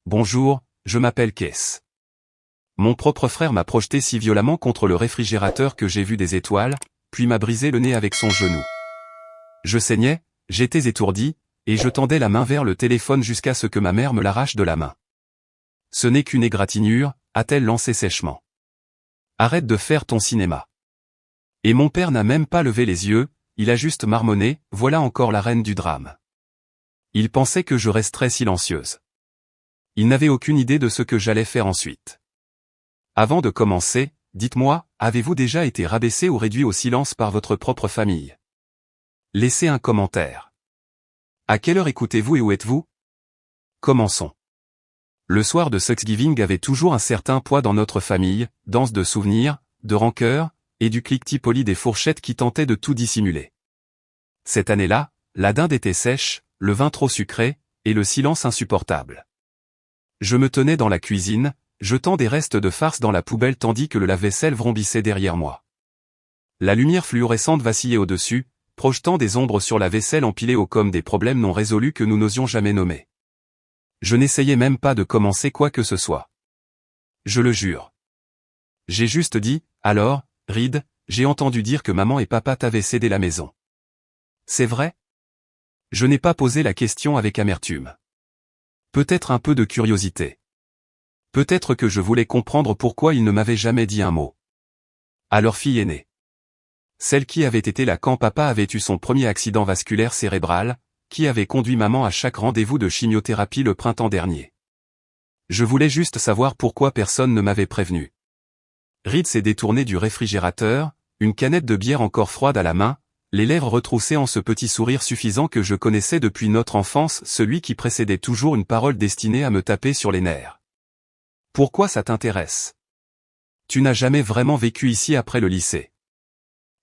Bonjour, je m'appelle Kess. Mon propre frère m'a projeté si violemment contre le réfrigérateur que j'ai vu des étoiles, puis m'a brisé le nez avec son genou. Je saignais, j'étais étourdi, et je tendais la main vers le téléphone jusqu'à ce que ma mère me l'arrache de la main. Ce n'est qu'une égratignure, a-t-elle lancé sèchement. Arrête de faire ton cinéma. Et mon père n'a même pas levé les yeux, il a juste marmonné, voilà encore la reine du drame. Il pensait que je resterais silencieuse. Il n'avait aucune idée de ce que j'allais faire ensuite. Avant de commencer, dites-moi, avez-vous déjà été rabaissé ou réduit au silence par votre propre famille? Laissez un commentaire. À quelle heure écoutez-vous et où êtes-vous? Commençons. Le soir de Thanksgiving avait toujours un certain poids dans notre famille, dense de souvenirs, de rancœur, et du cliquetis poli des fourchettes qui tentaient de tout dissimuler. Cette année-là, la dinde était sèche, le vin trop sucré, et le silence insupportable. Je me tenais dans la cuisine, jetant des restes de farce dans la poubelle tandis que le lave-vaisselle vrombissait derrière moi. La lumière fluorescente vacillait au-dessus, projetant des ombres sur la vaisselle empilée haut comme des problèmes non résolus que nous n'osions jamais nommer. Je n'essayais même pas de commencer quoi que ce soit. Je le jure. J'ai juste dit, alors, Reed, j'ai entendu dire que maman et papa t'avaient cédé la maison. C'est vrai? Je n'ai pas posé la question avec amertume. Peut-être un peu de curiosité. Peut-être que je voulais comprendre pourquoi ils ne m'avaient jamais dit un mot. À leur fille aînée. Celle qui avait été là quand papa avait eu son premier accident vasculaire cérébral, qui avait conduit maman à chaque rendez-vous de chimiothérapie le printemps dernier. Je voulais juste savoir pourquoi personne ne m'avait prévenu. Reed s'est détourné du réfrigérateur, une canette de bière encore froide à la main, les lèvres retroussées en ce petit sourire suffisant que je connaissais depuis notre enfance, celui qui précédait toujours une parole destinée à me taper sur les nerfs. Pourquoi ça t'intéresse? Tu n'as jamais vraiment vécu ici après le lycée.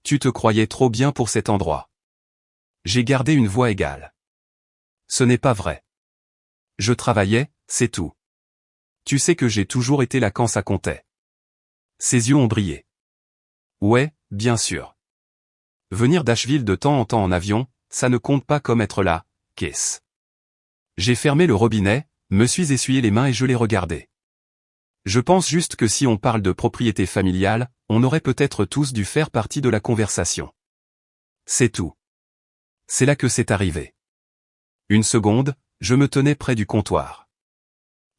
Tu te croyais trop bien pour cet endroit. J'ai gardé une voix égale. Ce n'est pas vrai. Je travaillais, c'est tout. Tu sais que j'ai toujours été là quand ça comptait. Ses yeux ont brillé. Ouais, bien sûr. Venir d'Asheville de temps en temps en avion, ça ne compte pas comme être là, Kess. J'ai fermé le robinet, me suis essuyé les mains et je l'ai regardé. Je pense juste que si on parle de propriété familiale, on aurait peut-être tous dû faire partie de la conversation. C'est tout. C'est là que c'est arrivé. Une seconde, je me tenais près du comptoir.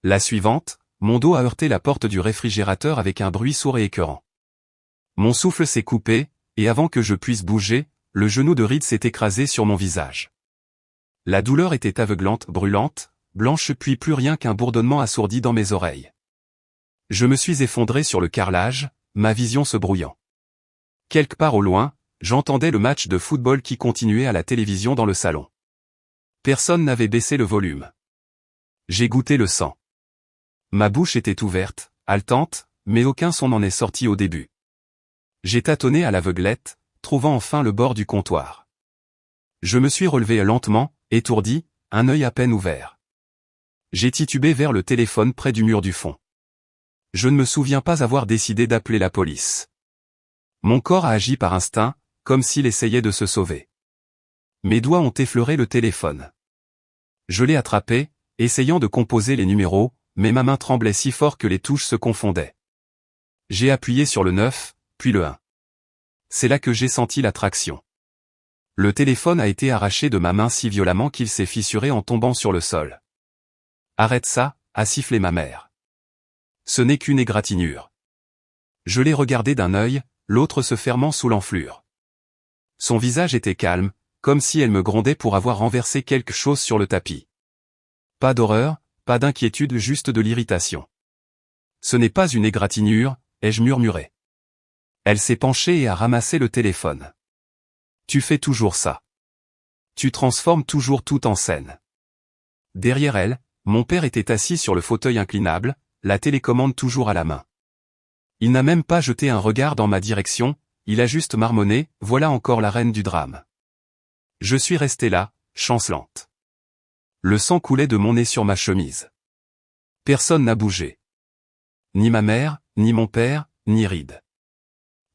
La suivante, mon dos a heurté la porte du réfrigérateur avec un bruit sourd et écœurant. Mon souffle s'est coupé, et avant que je puisse bouger, le genou de Reed s'est écrasé sur mon visage. La douleur était aveuglante, brûlante, blanche puis plus rien qu'un bourdonnement assourdi dans mes oreilles. Je me suis effondré sur le carrelage, ma vision se brouillant. Quelque part au loin, j'entendais le match de football qui continuait à la télévision dans le salon. Personne n'avait baissé le volume. J'ai goûté le sang. Ma bouche était ouverte, haletante, mais aucun son n'en est sorti au début. J'ai tâtonné à l'aveuglette, trouvant enfin le bord du comptoir. Je me suis relevé lentement, étourdi, un œil à peine ouvert. J'ai titubé vers le téléphone près du mur du fond. Je ne me souviens pas avoir décidé d'appeler la police. Mon corps a agi par instinct, comme s'il essayait de se sauver. Mes doigts ont effleuré le téléphone. Je l'ai attrapé, essayant de composer les numéros, mais ma main tremblait si fort que les touches se confondaient. J'ai appuyé sur le 9, puis le 1. C'est là que j'ai senti la traction. Le téléphone a été arraché de ma main si violemment qu'il s'est fissuré en tombant sur le sol. Arrête ça, a sifflé ma mère. Ce n'est qu'une égratignure. Je l'ai regardé d'un œil, l'autre se fermant sous l'enflure. Son visage était calme, comme si elle me grondait pour avoir renversé quelque chose sur le tapis. Pas d'horreur, pas d'inquiétude, juste de l'irritation. Ce n'est pas une égratignure, ai-je murmuré. Elle s'est penchée et a ramassé le téléphone. Tu fais toujours ça. Tu transformes toujours tout en scène. Derrière elle, mon père était assis sur le fauteuil inclinable, la télécommande toujours à la main. Il n'a même pas jeté un regard dans ma direction, il a juste marmonné, voilà encore la reine du drame. Je suis resté là, chancelante. Le sang coulait de mon nez sur ma chemise. Personne n'a bougé. Ni ma mère, ni mon père, ni Reed.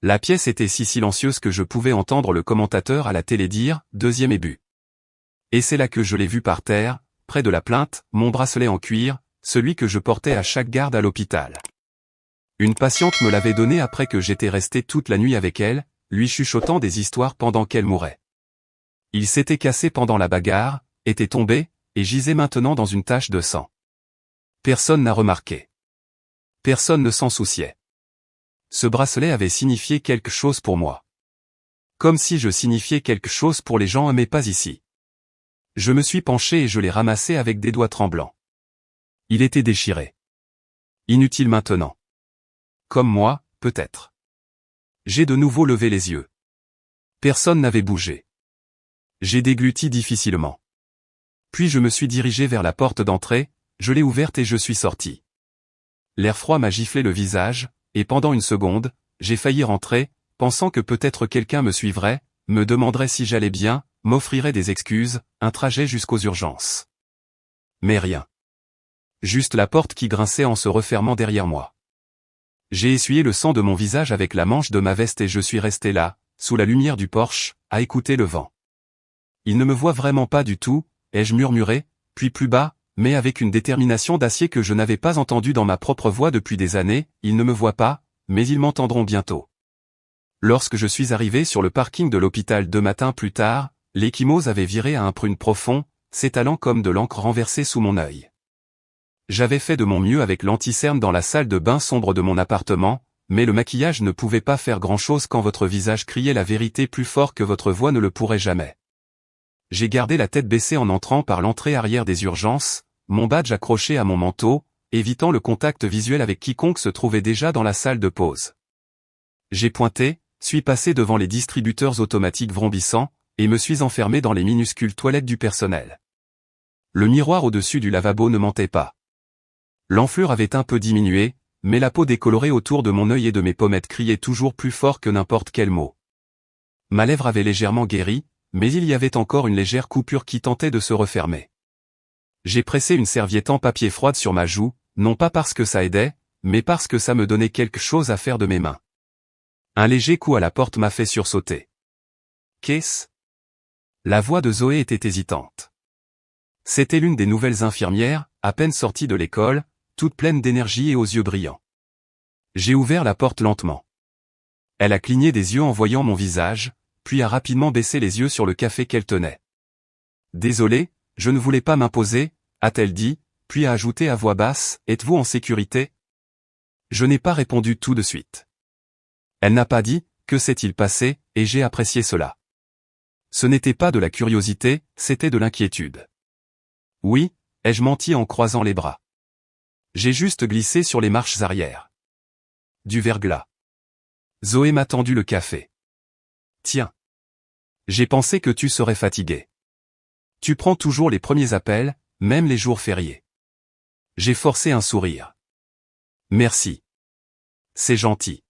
La pièce était si silencieuse que je pouvais entendre le commentateur à la télé dire « deuxième but ». Et c'est là que je l'ai vu par terre, près de la plainte, mon bracelet en cuir, Celui que je portais à chaque garde à l'hôpital. Une patiente me l'avait donné après que j'étais resté toute la nuit avec elle, lui chuchotant des histoires pendant qu'elle mourait. Il s'était cassé pendant la bagarre, était tombé, et gisait maintenant dans une tache de sang. Personne n'a remarqué. Personne ne s'en souciait. Ce bracelet avait signifié quelque chose pour moi. Comme si je signifiais quelque chose pour les gens, mais pas ici. Je me suis penché et je l'ai ramassé avec des doigts tremblants. Il était déchiré. Inutile maintenant. Comme moi, peut-être. J'ai de nouveau levé les yeux. Personne n'avait bougé. J'ai dégluti difficilement. Puis je me suis dirigé vers la porte d'entrée, je l'ai ouverte et je suis sorti. L'air froid m'a giflé le visage, et pendant une seconde, j'ai failli rentrer, pensant que peut-être quelqu'un me suivrait, me demanderait si j'allais bien, m'offrirait des excuses, un trajet jusqu'aux urgences. Mais rien. Juste la porte qui grinçait en se refermant derrière moi. J'ai essuyé le sang de mon visage avec la manche de ma veste et je suis resté là, sous la lumière du porche, à écouter le vent. Il ne me voit vraiment pas du tout, ai-je murmuré, puis plus bas, mais avec une détermination d'acier que je n'avais pas entendue dans ma propre voix depuis des années, ils ne me voient pas, mais ils m'entendront bientôt. Lorsque je suis arrivé sur le parking de l'hôpital 2 matins plus tard, l'ecchymose avait viré à un prune profond, s'étalant comme de l'encre renversée sous mon œil. J'avais fait de mon mieux avec l'anti-cerne dans la salle de bain sombre de mon appartement, mais le maquillage ne pouvait pas faire grand-chose quand votre visage criait la vérité plus fort que votre voix ne le pourrait jamais. J'ai gardé la tête baissée en entrant par l'entrée arrière des urgences, mon badge accroché à mon manteau, évitant le contact visuel avec quiconque se trouvait déjà dans la salle de pause. J'ai pointé, suis passé devant les distributeurs automatiques vrombissants, et me suis enfermé dans les minuscules toilettes du personnel. Le miroir au-dessus du lavabo ne mentait pas. L'enflure avait un peu diminué, mais la peau décolorée autour de mon œil et de mes pommettes criait toujours plus fort que n'importe quel mot. Ma lèvre avait légèrement guéri, mais il y avait encore une légère coupure qui tentait de se refermer. J'ai pressé une serviette en papier froide sur ma joue, non pas parce que ça aidait, mais parce que ça me donnait quelque chose à faire de mes mains. Un léger coup à la porte m'a fait sursauter. Qu'est-ce ? La voix de Zoé était hésitante. C'était l'une des nouvelles infirmières, à peine sortie de l'école, toute pleine d'énergie et aux yeux brillants. J'ai ouvert la porte lentement. Elle a cligné des yeux en voyant mon visage, puis a rapidement baissé les yeux sur le café qu'elle tenait. « Désolé, je ne voulais pas m'imposer », a-t-elle dit, puis a ajouté à voix basse, « Êtes-vous en sécurité ?» Je n'ai pas répondu tout de suite. Elle n'a pas dit, « Que s'est-il passé ?» et j'ai apprécié cela. Ce n'était pas de la curiosité, c'était de l'inquiétude. Oui, ai-je menti en croisant les bras. J'ai juste glissé sur les marches arrière. Du verglas. Zoé m'a tendu le café. Tiens. J'ai pensé que tu serais fatigué. Tu prends toujours les premiers appels, même les jours fériés. J'ai forcé un sourire. Merci. C'est gentil.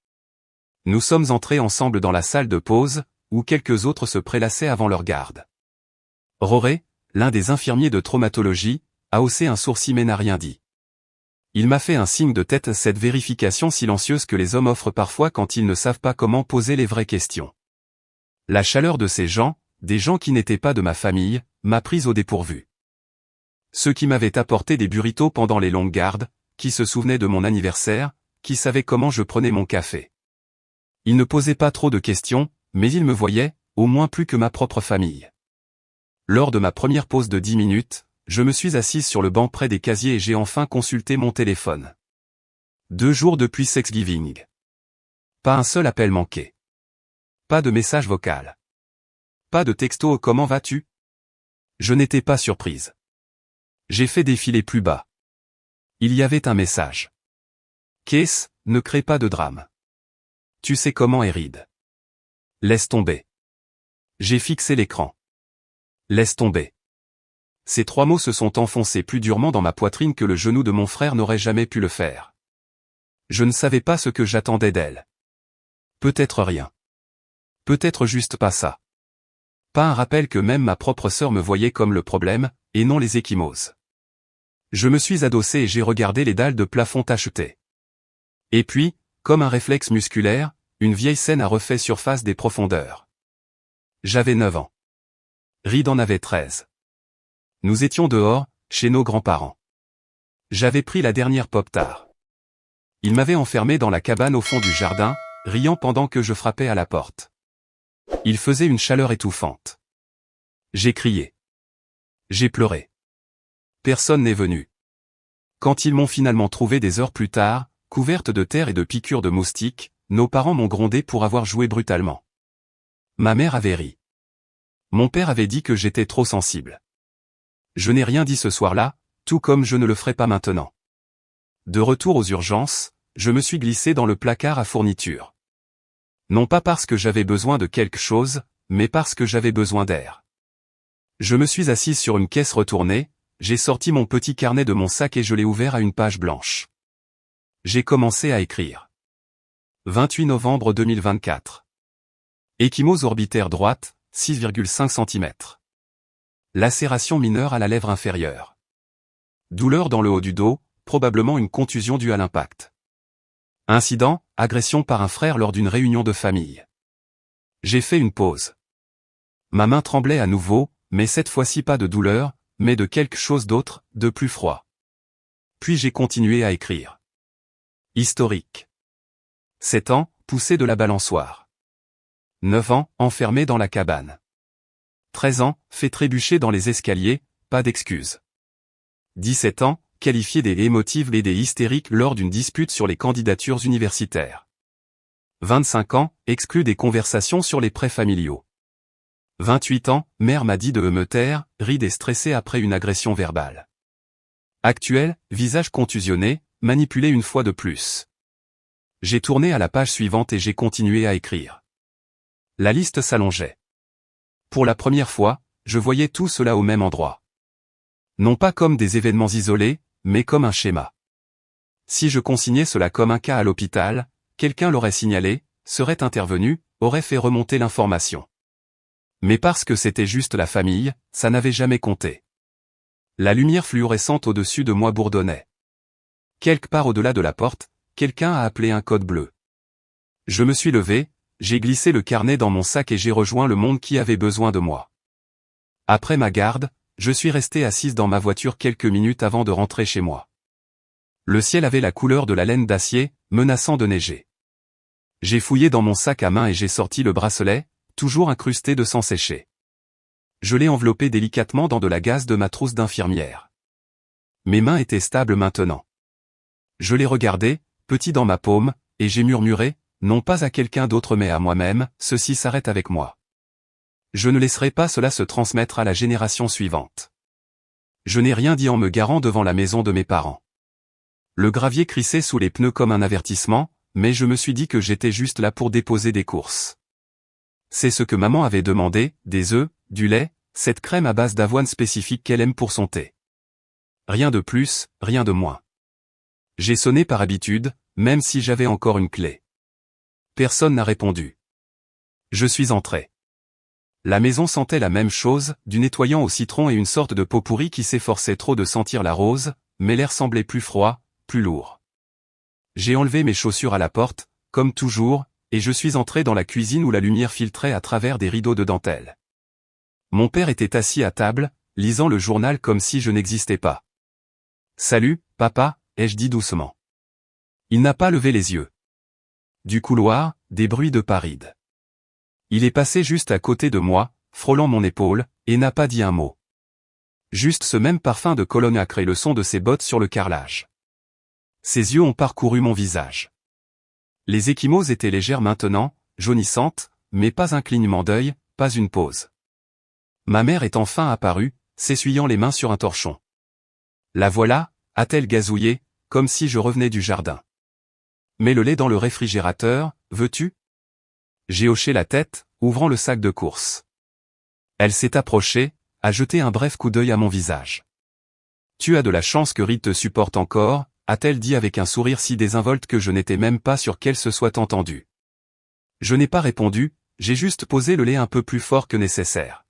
Nous sommes entrés ensemble dans la salle de pause, où quelques autres se prélassaient avant leur garde. Roré, l'un des infirmiers de traumatologie, a haussé un sourcil mais n'a rien dit. Il m'a fait un signe de tête, cette vérification silencieuse que les hommes offrent parfois quand ils ne savent pas comment poser les vraies questions. La chaleur de ces gens, des gens qui n'étaient pas de ma famille, m'a prise au dépourvu. Ceux qui m'avaient apporté des burritos pendant les longues gardes, qui se souvenaient de mon anniversaire, qui savaient comment je prenais mon café. Ils ne posaient pas trop de questions, mais ils me voyaient, au moins plus que ma propre famille. Lors de ma première pause de 10 minutes, je me suis assise sur le banc près des casiers et j'ai enfin consulté mon téléphone. 2 jours depuis Thanksgiving. Pas un seul appel manqué. Pas de message vocal. Pas de texto « Comment vas-tu ?» Je n'étais pas surprise. J'ai fait défiler plus bas. Il y avait un message. Qu'est-ce ? Ne crée pas de drame. Tu sais comment est Reed. Laisse tomber. J'ai fixé l'écran. Laisse tomber. Ces 3 mots se sont enfoncés plus durement dans ma poitrine que le genou de mon frère n'aurait jamais pu le faire. Je ne savais pas ce que j'attendais d'elle. Peut-être rien. Peut-être juste pas ça. Pas un rappel que même ma propre sœur me voyait comme le problème, et non les ecchymoses. Je me suis adossé et j'ai regardé les dalles de plafond tachetées. Et puis, comme un réflexe musculaire, une vieille scène a refait surface des profondeurs. J'avais 9 ans. Reed en avait 13. Nous étions dehors, chez nos grands-parents. J'avais pris la dernière pop-tart. Il m'avait enfermé dans la cabane au fond du jardin, riant pendant que je frappais à la porte. Il faisait une chaleur étouffante. J'ai crié. J'ai pleuré. Personne n'est venu. Quand ils m'ont finalement trouvé des heures plus tard, couverte de terre et de piqûres de moustiques, nos parents m'ont grondé pour avoir joué brutalement. Ma mère avait ri. Mon père avait dit que j'étais trop sensible. Je n'ai rien dit ce soir-là, tout comme je ne le ferai pas maintenant. De retour aux urgences, je me suis glissé dans le placard à fournitures. Non pas parce que j'avais besoin de quelque chose, mais parce que j'avais besoin d'air. Je me suis assise sur une caisse retournée, j'ai sorti mon petit carnet de mon sac et je l'ai ouvert à une page blanche. J'ai commencé à écrire. 28 novembre 2024. Ecchymose orbitaire droite, 6,5 cm. Lacération mineure à la lèvre inférieure. Douleur dans le haut du dos, probablement une contusion due à l'impact. Incident, agression par un frère lors d'une réunion de famille. J'ai fait une pause. Ma main tremblait à nouveau, mais cette fois-ci pas de douleur, mais de quelque chose d'autre, de plus froid. Puis j'ai continué à écrire. Historique. 7 ans, poussé de la balançoire. 9 ans, enfermé dans la cabane. 13 ans, fait trébucher dans les escaliers, pas d'excuses. 17 ans, qualifié des émotives et des hystériques lors d'une dispute sur les candidatures universitaires. 25 ans, exclu des conversations sur les prêts familiaux. 28 ans, mère m'a dit de me taire, ride et stressé après une agression verbale. Actuel, visage contusionné, manipulé une fois de plus. J'ai tourné à la page suivante et j'ai continué à écrire. La liste s'allongeait. Pour la première fois, je voyais tout cela au même endroit. Non pas comme des événements isolés, mais comme un schéma. Si je consignais cela comme un cas à l'hôpital, quelqu'un l'aurait signalé, serait intervenu, aurait fait remonter l'information. Mais parce que c'était juste la famille, ça n'avait jamais compté. La lumière fluorescente au-dessus de moi bourdonnait. Quelque part au-delà de la porte, quelqu'un a appelé un code bleu. Je me suis levé, j'ai glissé le carnet dans mon sac et j'ai rejoint le monde qui avait besoin de moi. Après ma garde, je suis resté assise dans ma voiture quelques minutes avant de rentrer chez moi. Le ciel avait la couleur de la laine d'acier, menaçant de neiger. J'ai fouillé dans mon sac à main et j'ai sorti le bracelet, toujours incrusté de sang séché. Je l'ai enveloppé délicatement dans de la gaze de ma trousse d'infirmière. Mes mains étaient stables maintenant. Je l'ai regardé, petit dans ma paume, et j'ai murmuré, non pas à quelqu'un d'autre mais à moi-même, ceci s'arrête avec moi. Je ne laisserai pas cela se transmettre à la génération suivante. Je n'ai rien dit en me garant devant la maison de mes parents. Le gravier crissait sous les pneus comme un avertissement, mais je me suis dit que j'étais juste là pour déposer des courses. C'est ce que maman avait demandé, des œufs, du lait, cette crème à base d'avoine spécifique qu'elle aime pour son thé. Rien de plus, rien de moins. J'ai sonné par habitude, même si j'avais encore une clé. Personne n'a répondu. Je suis entré. La maison sentait la même chose, du nettoyant au citron et une sorte de pot pourri qui s'efforçait trop de sentir la rose, mais l'air semblait plus froid, plus lourd. J'ai enlevé mes chaussures à la porte, comme toujours, et je suis entré dans la cuisine où la lumière filtrait à travers des rideaux de dentelle. Mon père était assis à table, lisant le journal comme si je n'existais pas. « Salut, papa », ai-je dit doucement. Il n'a pas levé les yeux. Du couloir, des bruits de pas rides. Il est passé juste à côté de moi, frôlant mon épaule, et n'a pas dit un mot. Juste ce même parfum de cologne acre et le son de ses bottes sur le carrelage. Ses yeux ont parcouru mon visage. Les ecchymoses étaient légères maintenant, jaunissantes, mais pas un clignement d'œil, pas une pause. Ma mère est enfin apparue, s'essuyant les mains sur un torchon. La voilà, a-t-elle gazouillé, comme si je revenais du jardin. Mets le lait dans le réfrigérateur, veux-tu ? J'ai hoché la tête, ouvrant le sac de course. Elle s'est approchée, a jeté un bref coup d'œil à mon visage. Tu as de la chance que Reed te supporte encore, a-t-elle dit avec un sourire si désinvolte que je n'étais même pas sûr qu'elle se soit entendue. Je n'ai pas répondu, j'ai juste posé le lait un peu plus fort que nécessaire.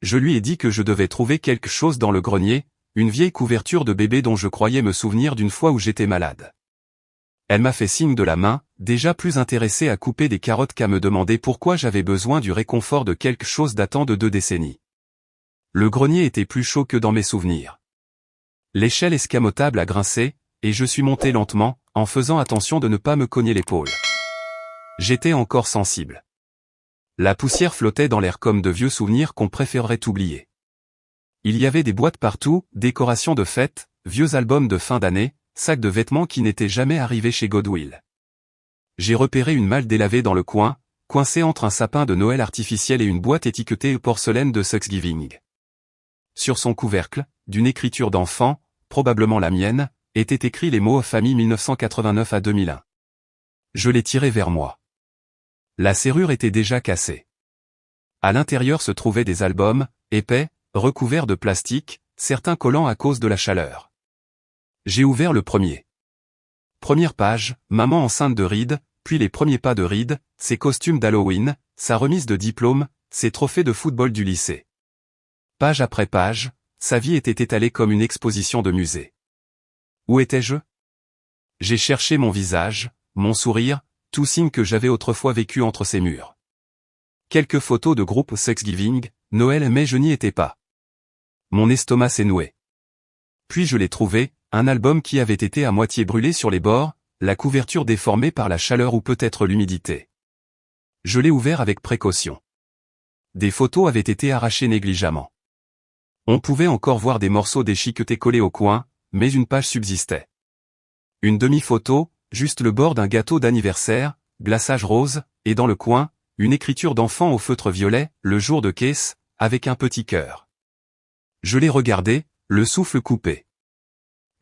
Je lui ai dit que je devais trouver quelque chose dans le grenier, une vieille couverture de bébé dont je croyais me souvenir d'une fois où j'étais malade. Elle m'a fait signe de la main, déjà plus intéressée à couper des carottes qu'à me demander pourquoi j'avais besoin du réconfort de quelque chose datant de 2 décennies. Le grenier était plus chaud que dans mes souvenirs. L'échelle escamotable a grincé, et je suis monté lentement, en faisant attention de ne pas me cogner l'épaule. J'étais encore sensible. La poussière flottait dans l'air comme de vieux souvenirs qu'on préférerait oublier. Il y avait des boîtes partout, décorations de fêtes, vieux albums de fin d'année, sacs de vêtements qui n'étaient jamais arrivés chez Goodwill. J'ai repéré une malle délavée dans le coin, coincée entre un sapin de Noël artificiel et une boîte étiquetée porcelaine de Thanksgiving. Sur son couvercle, d'une écriture d'enfant, probablement la mienne, étaient écrits les mots famille 1989 à 2001. Je l'ai tiré vers moi. La serrure était déjà cassée. À l'intérieur se trouvaient des albums, épais, recouverts de plastique, certains collants à cause de la chaleur. J'ai ouvert le premier. Première page, maman enceinte de Reed, puis les premiers pas de Reed, ses costumes d'Halloween, sa remise de diplôme, ses trophées de football du lycée. Page après page, sa vie était étalée comme une exposition de musée. Où étais-je? J'ai cherché mon visage, mon sourire, tout signe que j'avais autrefois vécu entre ces murs. Quelques photos de groupe Thanksgiving, Noël mais je n'y étais pas. Mon estomac s'est noué. Puis je l'ai trouvé, un album qui avait été à moitié brûlé sur les bords, la couverture déformée par la chaleur ou peut-être l'humidité. Je l'ai ouvert avec précaution. Des photos avaient été arrachées négligemment. On pouvait encore voir des morceaux déchiquetés collés au coin, mais une page subsistait. Une demi-photo, juste le bord d'un gâteau d'anniversaire, glaçage rose, et dans le coin, une écriture d'enfant au feutre violet, le jour de caisse, avec un petit cœur. Je l'ai regardé, le souffle coupé.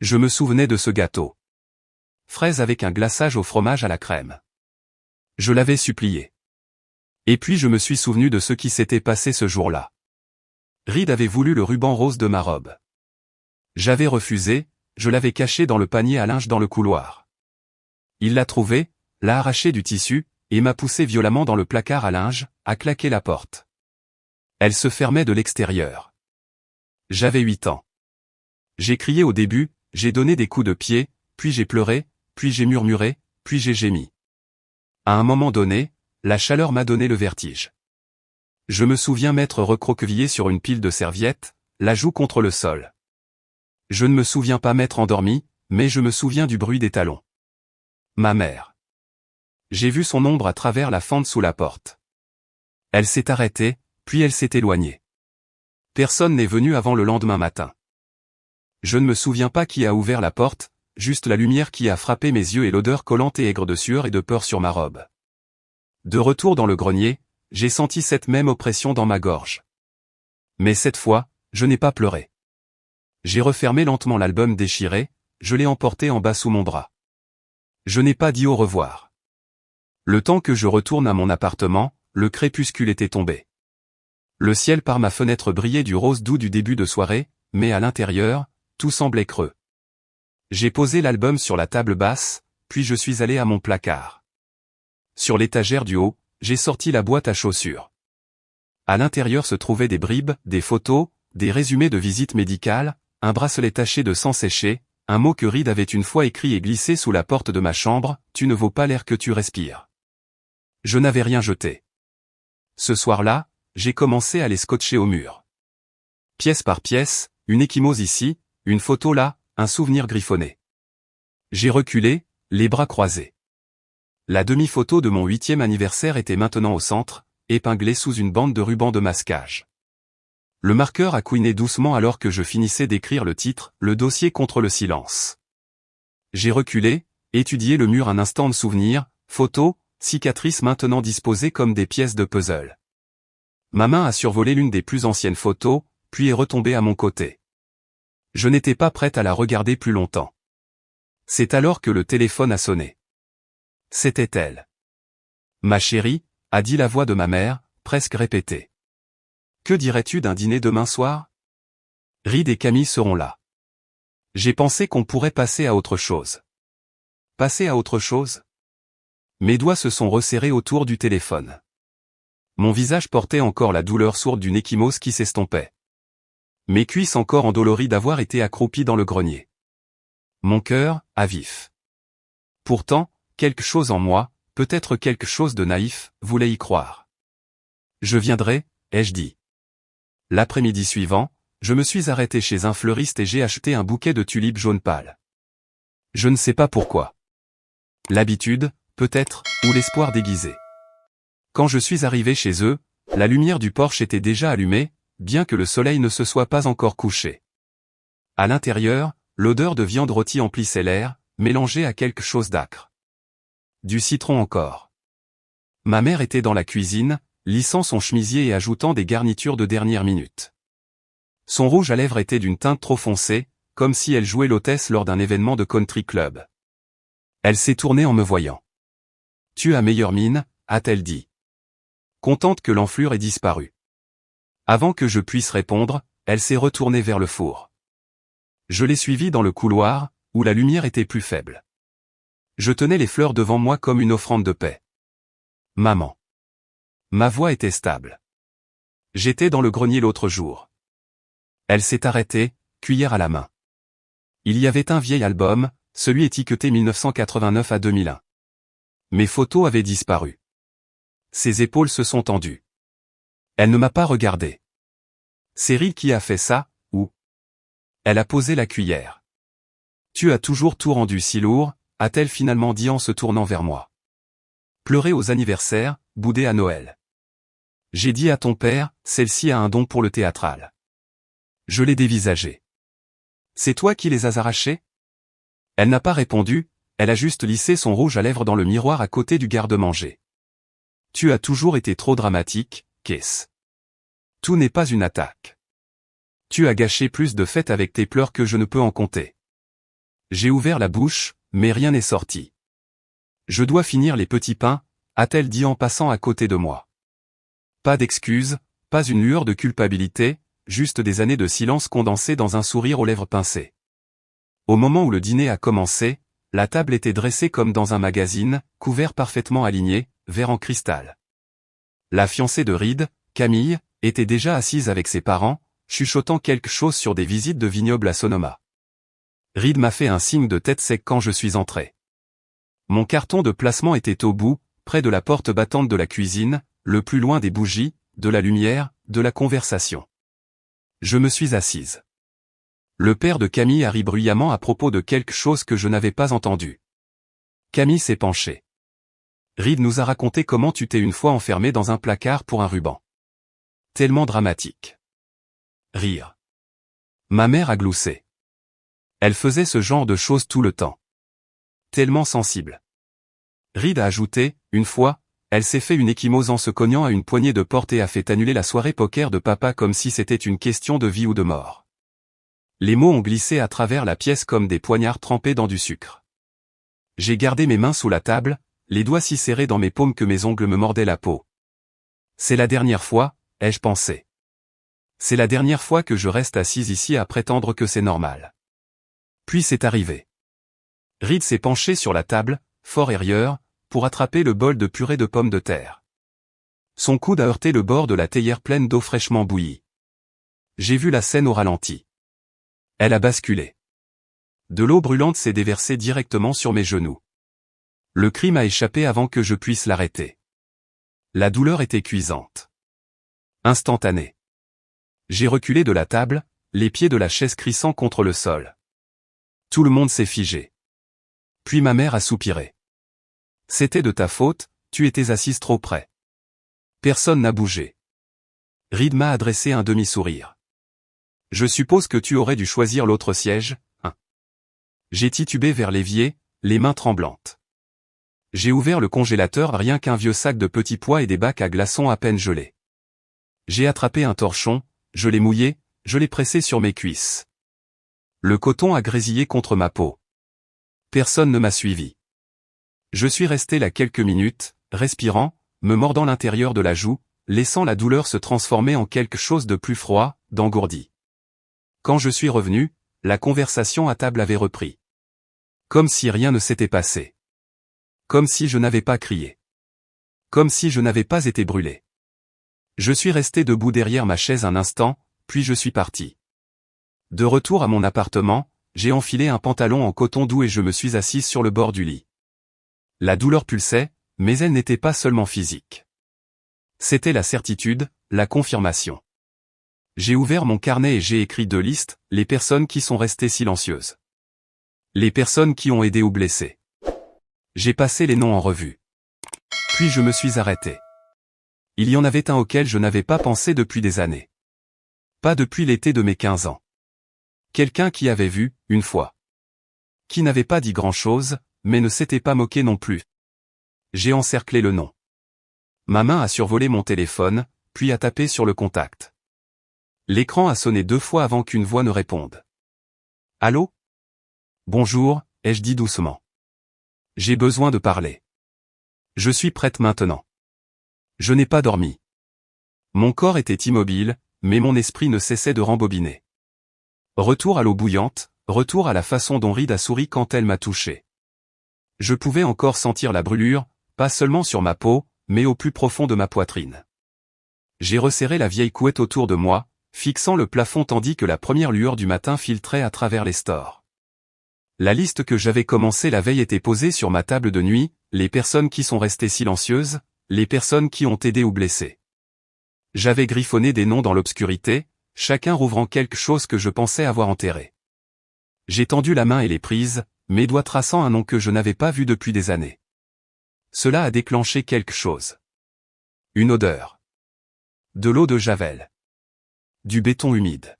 Je me souvenais de ce gâteau. Fraise avec un glaçage au fromage à la crème. Je l'avais supplié. Et puis je me suis souvenu de ce qui s'était passé ce jour-là. Reed avait voulu le ruban rose de ma robe. J'avais refusé, je l'avais caché dans le panier à linge dans le couloir. Il l'a trouvé, l'a arraché du tissu, et m'a poussé violemment dans le placard à linge, a claqué la porte. Elle se fermait de l'extérieur. J'avais 8 ans. J'ai crié au début, j'ai donné des coups de pied, puis j'ai pleuré, puis j'ai murmuré, puis j'ai gémi. À un moment donné, la chaleur m'a donné le vertige. Je me souviens m'être recroquevillé sur une pile de serviettes, la joue contre le sol. Je ne me souviens pas m'être endormi, mais je me souviens du bruit des talons. Ma mère. J'ai vu son ombre à travers la fente sous la porte. Elle s'est arrêtée, puis elle s'est éloignée. Personne n'est venu avant le lendemain matin. Je ne me souviens pas qui a ouvert la porte, juste la lumière qui a frappé mes yeux et l'odeur collante et aigre de sueur et de peur sur ma robe. De retour dans le grenier, j'ai senti cette même oppression dans ma gorge. Mais cette fois, je n'ai pas pleuré. J'ai refermé lentement l'album déchiré, je l'ai emporté en bas sous mon bras. Je n'ai pas dit au revoir. Le temps que je retourne à mon appartement, le crépuscule était tombé. Le ciel par ma fenêtre brillait du rose doux du début de soirée, mais à l'intérieur, tout semblait creux. J'ai posé l'album sur la table basse, puis je suis allé à mon placard. Sur l'étagère du haut, j'ai sorti la boîte à chaussures. À l'intérieur se trouvaient des bribes, des photos, des résumés de visites médicales, un bracelet taché de sang séché, un mot que Reed avait une fois écrit et glissé sous la porte de ma chambre, « Tu ne vaux pas l'air que tu respires ». Je n'avais rien jeté. Ce soir-là, j'ai commencé à les scotcher au mur. Pièce par pièce, une ecchymose ici, une photo là, un souvenir griffonné. J'ai reculé, les bras croisés. La demi-photo de mon 8e anniversaire était maintenant au centre, épinglée sous une bande de ruban de masquage. Le marqueur a couiné doucement alors que je finissais d'écrire le titre, le dossier contre le silence. J'ai reculé, étudié le mur un instant de souvenir, photos, cicatrices maintenant disposées comme des pièces de puzzle. Ma main a survolé l'une des plus anciennes photos, puis est retombée à mon côté. Je n'étais pas prête à la regarder plus longtemps. C'est alors que le téléphone a sonné. C'était elle. Ma chérie, a dit la voix de ma mère, presque répétée. Que dirais-tu d'un dîner demain soir? Reed et Camille seront là. J'ai pensé qu'on pourrait passer à autre chose. Passer à autre chose? Mes doigts se sont resserrés autour du téléphone. Mon visage portait encore la douleur sourde d'une ecchymose qui s'estompait. Mes cuisses encore endolories d'avoir été accroupies dans le grenier. Mon cœur, à vif. Pourtant, quelque chose en moi, peut-être quelque chose de naïf, voulait y croire. Je viendrai, ai-je dit. L'après-midi suivant, Je me suis arrêté chez un fleuriste et j'ai acheté un bouquet de tulipes jaune pâle. Je ne sais pas pourquoi. L'habitude, peut-être, ou l'espoir déguisé. Quand je suis arrivé chez eux, la lumière du porche était déjà allumée, bien que le soleil ne se soit pas encore couché. À l'intérieur, l'odeur de viande rôtie emplissait l'air, mélangée à quelque chose d'âcre. Du citron encore. Ma mère était dans la cuisine, lissant son chemisier et ajoutant des garnitures de dernière minute. Son rouge à lèvres était d'une teinte trop foncée, comme si elle jouait l'hôtesse lors d'un événement de country club. Elle s'est tournée en me voyant. « Tu as meilleure mine », a-t-elle dit. Contente que l'enflure ait disparu. Avant que je puisse répondre, elle s'est retournée vers le four. Je l'ai suivie dans le couloir, où la lumière était plus faible. Je tenais les fleurs devant moi comme une offrande de paix. « Maman. » Ma voix était stable. J'étais dans le grenier l'autre jour. Elle s'est arrêtée, cuillère à la main. Il y avait un vieil album, celui étiqueté 1989 à 2001. Mes photos avaient disparu. Ses épaules se sont tendues. Elle ne m'a pas regardé. C'est Reed qui a fait ça, ou? Elle a posé la cuillère. Tu as toujours tout rendu si lourd, a-t-elle finalement dit en se tournant vers moi. Pleurer aux anniversaires, bouder à Noël. J'ai dit à ton père, celle-ci a un don pour le théâtral. Je l'ai dévisagé. C'est toi qui les as arrachés? Elle n'a pas répondu, elle a juste lissé son rouge à lèvres dans le miroir à côté du garde-manger. Tu as toujours été trop dramatique, Kess. Tout n'est pas une attaque. Tu as gâché plus de fêtes avec tes pleurs que je ne peux en compter. J'ai ouvert la bouche, mais rien n'est sorti. Je dois finir les petits pains, a-t-elle dit en passant à côté de moi. Pas d'excuses, pas une lueur de culpabilité, juste des années de silence condensées dans un sourire aux lèvres pincées. Au moment où le dîner a commencé, la table était dressée comme dans un magazine, couverts parfaitement alignés, verre en cristal. La fiancée de Reed, Camille, était déjà assise avec ses parents, chuchotant quelque chose sur des visites de vignobles à Sonoma. Reed m'a fait un signe de tête sec quand je suis entré. Mon carton de placement était au bout, près de la porte battante de la cuisine, le plus loin des bougies, de la lumière, de la conversation. Je me suis assise. Le père de Camille a ri bruyamment à propos de quelque chose que je n'avais pas entendu. Camille s'est penchée. Reed nous a raconté comment tu t'es une fois enfermé dans un placard pour un ruban. Tellement dramatique. Rire. Ma mère a gloussé. Elle faisait ce genre de choses tout le temps. Tellement sensible. Reed a ajouté, une fois, elle s'est fait une ecchymose en se cognant à une poignée de porte et a fait annuler la soirée poker de papa comme si c'était une question de vie ou de mort. Les mots ont glissé à travers la pièce comme des poignards trempés dans du sucre. J'ai gardé mes mains sous la table, les doigts si serrés dans mes paumes que mes ongles me mordaient la peau. C'est la dernière fois, ai-je pensé. C'est la dernière fois que je reste assise ici à prétendre que c'est normal. Puis c'est arrivé. Reed s'est penché sur la table, fort rieur, pour attraper le bol de purée de pommes de terre. Son coude a heurté le bord de la théière pleine d'eau fraîchement bouillie. J'ai vu la scène au ralenti. Elle a basculé. De l'eau brûlante s'est déversée directement sur mes genoux. Le cri m'a échappé avant que je puisse l'arrêter. La douleur était cuisante. Instantanée. J'ai reculé de la table, les pieds de la chaise crissant contre le sol. Tout le monde s'est figé. Puis ma mère a soupiré. C'était de ta faute, tu étais assise trop près. Personne n'a bougé. Reed m'a adressé un demi-sourire. Je suppose que tu aurais dû choisir l'autre siège, hein. J'ai titubé vers l'évier, les mains tremblantes. J'ai ouvert le congélateur rien qu'un vieux sac de petits pois et des bacs à glaçons à peine gelés. J'ai attrapé un torchon, je l'ai mouillé, je l'ai pressé sur mes cuisses. Le coton a grésillé contre ma peau. Personne ne m'a suivi. Je suis resté là quelques minutes, respirant, me mordant l'intérieur de la joue, laissant la douleur se transformer en quelque chose de plus froid, d'engourdi. Quand je suis revenu, la conversation à table avait repris. Comme si rien ne s'était passé. Comme si je n'avais pas crié. Comme si je n'avais pas été brûlé. Je suis resté debout derrière ma chaise un instant, puis je suis parti. De retour à mon appartement, j'ai enfilé un pantalon en coton doux et je me suis assise sur le bord du lit. La douleur pulsait, mais elle n'était pas seulement physique. C'était la certitude, la confirmation. J'ai ouvert mon carnet et j'ai écrit 2 listes, les personnes qui sont restées silencieuses. Les personnes qui ont aidé ou blessé. J'ai passé les noms en revue. Puis je me suis arrêté. Il y en avait un auquel je n'avais pas pensé depuis des années. Pas depuis l'été de mes 15 ans. Quelqu'un qui avait vu, une fois. Qui n'avait pas dit grand-chose, mais ne s'était pas moqué non plus. J'ai encerclé le nom. Ma main a survolé mon téléphone, puis a tapé sur le contact. L'écran a sonné 2 fois avant qu'une voix ne réponde. Allô? Bonjour, ai-je dit doucement. J'ai besoin de parler. Je suis prête maintenant. Je n'ai pas dormi. Mon corps était immobile, mais mon esprit ne cessait de rembobiner. Retour à l'eau bouillante, retour à la façon dont Reed a souri quand elle m'a touché. Je pouvais encore sentir la brûlure, pas seulement sur ma peau, mais au plus profond de ma poitrine. J'ai resserré la vieille couette autour de moi, fixant le plafond tandis que la première lueur du matin filtrait à travers les stores. La liste que j'avais commencée la veille était posée sur ma table de nuit, les personnes qui sont restées silencieuses, les personnes qui ont aidé ou blessé. J'avais griffonné des noms dans l'obscurité, chacun rouvrant quelque chose que je pensais avoir enterré. J'ai tendu la main et les prises, mes doigts traçant un nom que je n'avais pas vu depuis des années. Cela a déclenché quelque chose. Une odeur. De l'eau de Javel. Du béton humide.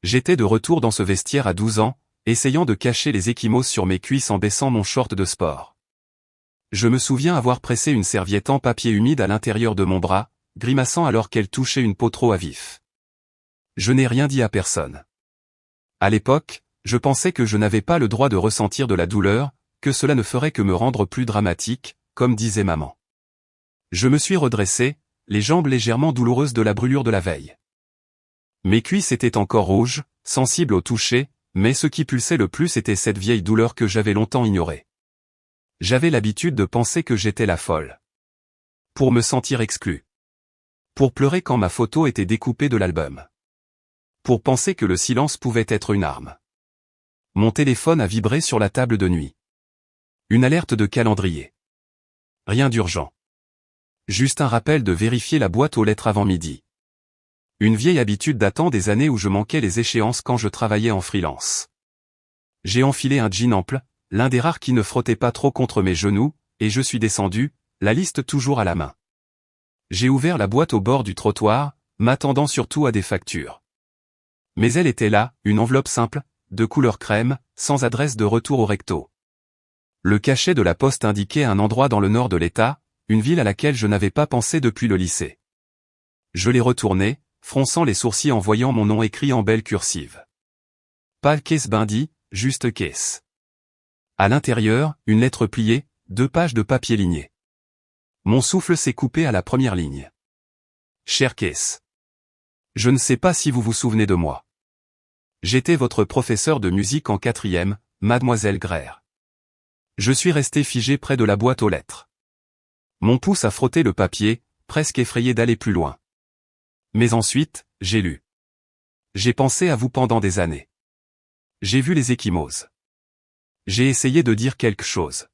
J'étais de retour dans ce vestiaire à 12 ans, essayant de cacher les ecchymoses sur mes cuisses en baissant mon short de sport. Je me souviens avoir pressé une serviette en papier humide à l'intérieur de mon bras, grimaçant alors qu'elle touchait une peau trop à vif. Je n'ai rien dit à personne. À l'époque, je pensais que je n'avais pas le droit de ressentir de la douleur, que cela ne ferait que me rendre plus dramatique, comme disait maman. Je me suis redressé, les jambes légèrement douloureuses de la brûlure de la veille. Mes cuisses étaient encore rouges, sensibles au toucher, mais ce qui pulsait le plus était cette vieille douleur que j'avais longtemps ignorée. J'avais l'habitude de penser que j'étais la folle. Pour me sentir exclu. Pour pleurer quand ma photo était découpée de l'album. Pour penser que le silence pouvait être une arme. Mon téléphone a vibré sur la table de nuit. Une alerte de calendrier. Rien d'urgent. Juste un rappel de vérifier la boîte aux lettres avant midi. Une vieille habitude datant des années où je manquais les échéances quand je travaillais en freelance. J'ai enfilé un jean ample, l'un des rares qui ne frottait pas trop contre mes genoux, et je suis descendu, la liste toujours à la main. J'ai ouvert la boîte au bord du trottoir, m'attendant surtout à des factures. Mais elle était là, une enveloppe simple, de couleur crème, sans adresse de retour au recto. Le cachet de la poste indiquait un endroit dans le nord de l'État, une ville à laquelle je n'avais pas pensé depuis le lycée. Je l'ai retourné, fronçant les sourcils en voyant mon nom écrit en belle cursive. Pas Case Bindy, juste Case. À l'intérieur, une lettre pliée, 2 pages de papier ligné. Mon souffle s'est coupé à la première ligne. Cher Case. Je ne sais pas si vous vous souvenez de moi. J'étais votre professeur de musique en 4e, mademoiselle Grair. Je suis resté figé près de la boîte aux lettres. Mon pouce a frotté le papier, presque effrayé d'aller plus loin. Mais ensuite, j'ai lu. J'ai pensé à vous pendant des années. J'ai vu les ecchymoses. J'ai essayé de dire quelque chose.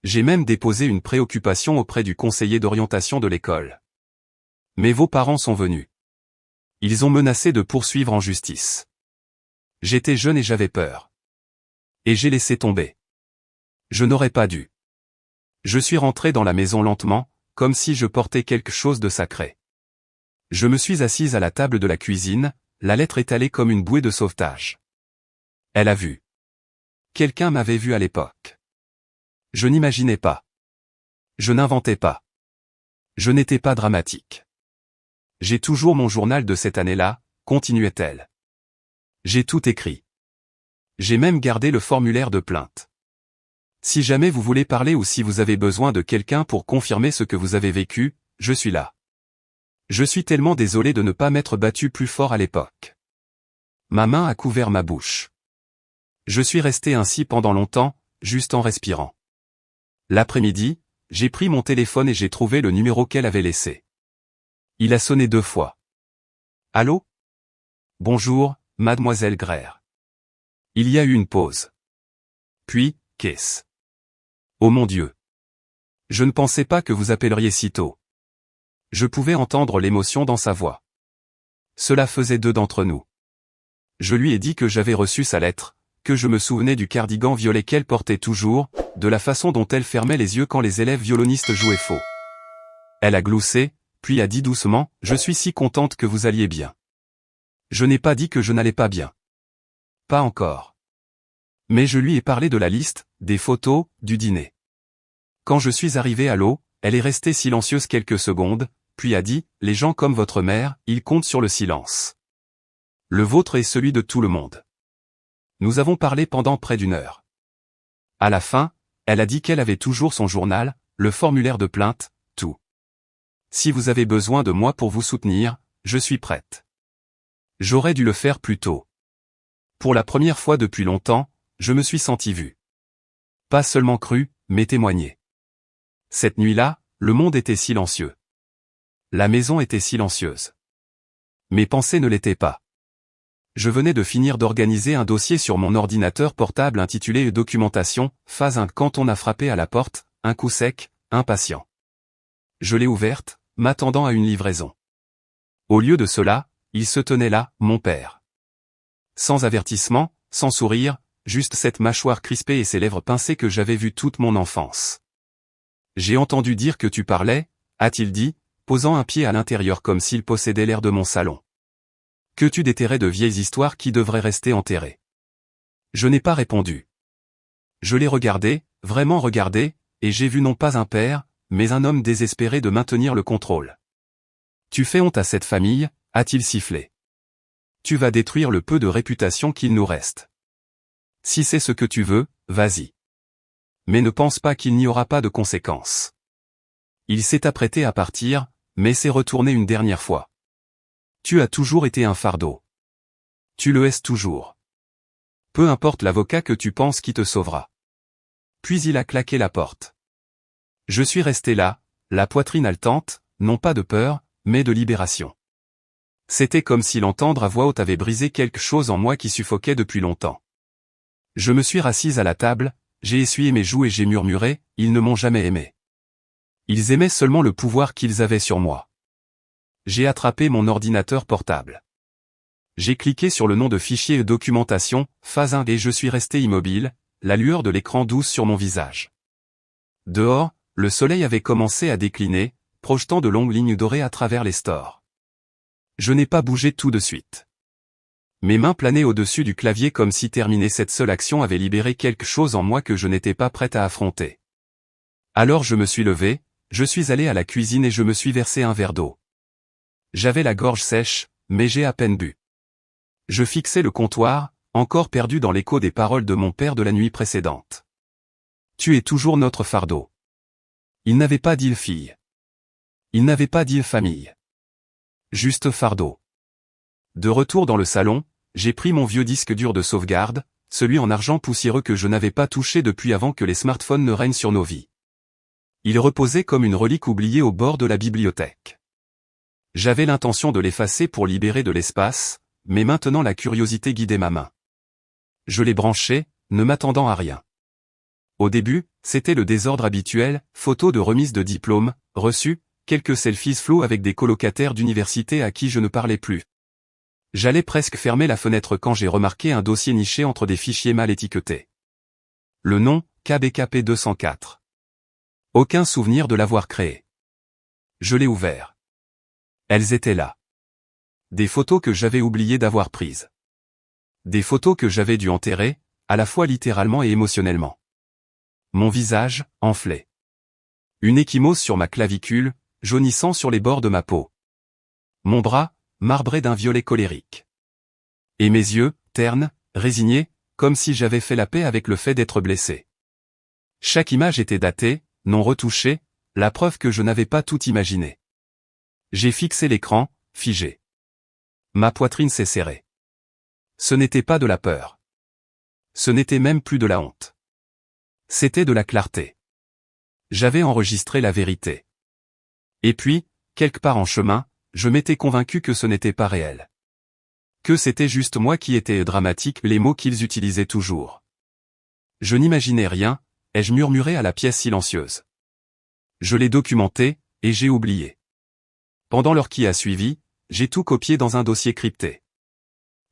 J'ai même déposé une préoccupation auprès du conseiller d'orientation de l'école. Mais vos parents sont venus. Ils ont menacé de poursuivre en justice. J'étais jeune et j'avais peur. Et j'ai laissé tomber. Je n'aurais pas dû. Je suis rentré dans la maison lentement, comme si je portais quelque chose de sacré. Je me suis assise à la table de la cuisine, la lettre étalée comme une bouée de sauvetage. Elle a vu. Quelqu'un m'avait vu à l'époque. Je n'imaginais pas. Je n'inventais pas. Je n'étais pas dramatique. J'ai toujours mon journal de cette année-là, continuait-elle. J'ai tout écrit. J'ai même gardé le formulaire de plainte. Si jamais vous voulez parler ou si vous avez besoin de quelqu'un pour confirmer ce que vous avez vécu, je suis là. Je suis tellement désolé de ne pas m'être battu plus fort à l'époque. Ma main a couvert ma bouche. Je suis resté ainsi pendant longtemps, juste en respirant. L'après-midi, j'ai pris mon téléphone et j'ai trouvé le numéro qu'elle avait laissé. Il a sonné 2 fois. Allô? Bonjour, mademoiselle Grair. Il y a eu une pause. Puis, qu'est-ce? Oh mon Dieu. Je ne pensais pas que vous appelleriez si tôt. Je pouvais entendre l'émotion dans sa voix. Cela faisait 2 d'entre nous. Je lui ai dit que j'avais reçu sa lettre, que je me souvenais du cardigan violet qu'elle portait toujours, de la façon dont elle fermait les yeux quand les élèves violonistes jouaient faux. Elle a gloussé, puis a dit doucement, « Je suis si contente que vous alliez bien. » Je n'ai pas dit que je n'allais pas bien. Pas encore. Mais je lui ai parlé de la liste, des photos, du dîner. Quand je suis arrivé à l'eau, elle est restée silencieuse quelques secondes, puis a dit, « Les gens comme votre mère, ils comptent sur le silence. Le vôtre est celui de tout le monde. » Nous avons parlé pendant près d'1 heure. À la fin, elle a dit qu'elle avait toujours son journal, le formulaire de plainte, tout. Si vous avez besoin de moi pour vous soutenir, je suis prête. J'aurais dû le faire plus tôt. Pour la première fois depuis longtemps, je me suis senti vu. Pas seulement cru, mais témoigné. Cette nuit-là, le monde était silencieux. La maison était silencieuse. Mes pensées ne l'étaient pas. Je venais de finir d'organiser un dossier sur mon ordinateur portable intitulé « Documentation, phase 1 » quand on a frappé à la porte, un coup sec, impatient. Je l'ai ouverte, m'attendant à une livraison. Au lieu de cela, il se tenait là, mon père. Sans avertissement, sans sourire, juste cette mâchoire crispée et ces lèvres pincées que j'avais vues toute mon enfance. « J'ai entendu dire que tu parlais » a-t-il dit, posant un pied à l'intérieur comme s'il possédait l'air de mon salon. « Que tu déterrais de vieilles histoires qui devraient rester enterrées. » Je n'ai pas répondu. Je l'ai regardé, vraiment regardé, et j'ai vu non pas un père, mais un homme désespéré de maintenir le contrôle. « Tu fais honte à cette famille » a-t-il sifflé. « Tu vas détruire le peu de réputation qu'il nous reste. Si c'est ce que tu veux, vas-y. Mais ne pense pas qu'il n'y aura pas de conséquences. » Il s'est apprêté à partir, mais s'est retourné une dernière fois. « Tu as toujours été un fardeau. Tu le es toujours. Peu importe l'avocat que tu penses qui te sauvera. » Puis il a claqué la porte. Je suis resté là, la poitrine haletante, non pas de peur, mais de libération. C'était comme si l'entendre à voix haute avait brisé quelque chose en moi qui suffoquait depuis longtemps. Je me suis rassise à la table, j'ai essuyé mes joues et j'ai murmuré, « Ils ne m'ont jamais aimé. Ils aimaient seulement le pouvoir qu'ils avaient sur moi. » J'ai attrapé mon ordinateur portable. J'ai cliqué sur le nom de fichier documentation, phase 1 et je suis resté immobile, la lueur de l'écran douce sur mon visage. Dehors, le soleil avait commencé à décliner, projetant de longues lignes dorées à travers les stores. Je n'ai pas bougé tout de suite. Mes mains planaient au-dessus du clavier comme si terminer cette seule action avait libéré quelque chose en moi que je n'étais pas prête à affronter. Alors je me suis levé, je suis allé à la cuisine et je me suis versé un verre d'eau. J'avais la gorge sèche, mais j'ai à peine bu. Je fixais le comptoir, encore perdu dans l'écho des paroles de mon père de la nuit précédente. Tu es toujours notre fardeau. Il n'avait pas dit fille. Il n'avait pas dit famille. Juste fardeau. De retour dans le salon, j'ai pris mon vieux disque dur de sauvegarde, celui en argent poussiéreux que je n'avais pas touché depuis avant que les smartphones ne règnent sur nos vies. Il reposait comme une relique oubliée au bord de la bibliothèque. J'avais l'intention de l'effacer pour libérer de l'espace, mais maintenant la curiosité guidait ma main. Je l'ai branché, ne m'attendant à rien. Au début, c'était le désordre habituel, photos de remise de diplôme, reçus, quelques selfies flous avec des colocataires d'université à qui je ne parlais plus. J'allais presque fermer la fenêtre quand j'ai remarqué un dossier niché entre des fichiers mal étiquetés. Le nom, KBKP 204. Aucun souvenir de l'avoir créé. Je l'ai ouvert. Elles étaient là. Des photos que j'avais oublié d'avoir prises. Des photos que j'avais dû enterrer, à la fois littéralement et émotionnellement. Mon visage, enflé. Une ecchymose sur ma clavicule, jaunissant sur les bords de ma peau. Mon bras, marbré d'un violet colérique. Et mes yeux, ternes, résignés, comme si j'avais fait la paix avec le fait d'être blessé. Chaque image était datée, non retouchée, la preuve que je n'avais pas tout imaginé. J'ai fixé l'écran, figé. Ma poitrine s'est serrée. Ce n'était pas de la peur. Ce n'était même plus de la honte. C'était de la clarté. J'avais enregistré la vérité. Et puis, quelque part en chemin, je m'étais convaincu que ce n'était pas réel. Que c'était juste moi qui étais dramatique, les mots qu'ils utilisaient toujours. Je n'imaginais rien, ai-je murmuré à la pièce silencieuse. Je l'ai documenté, et j'ai oublié. Pendant l'heure qui a suivi, j'ai tout copié dans un dossier crypté.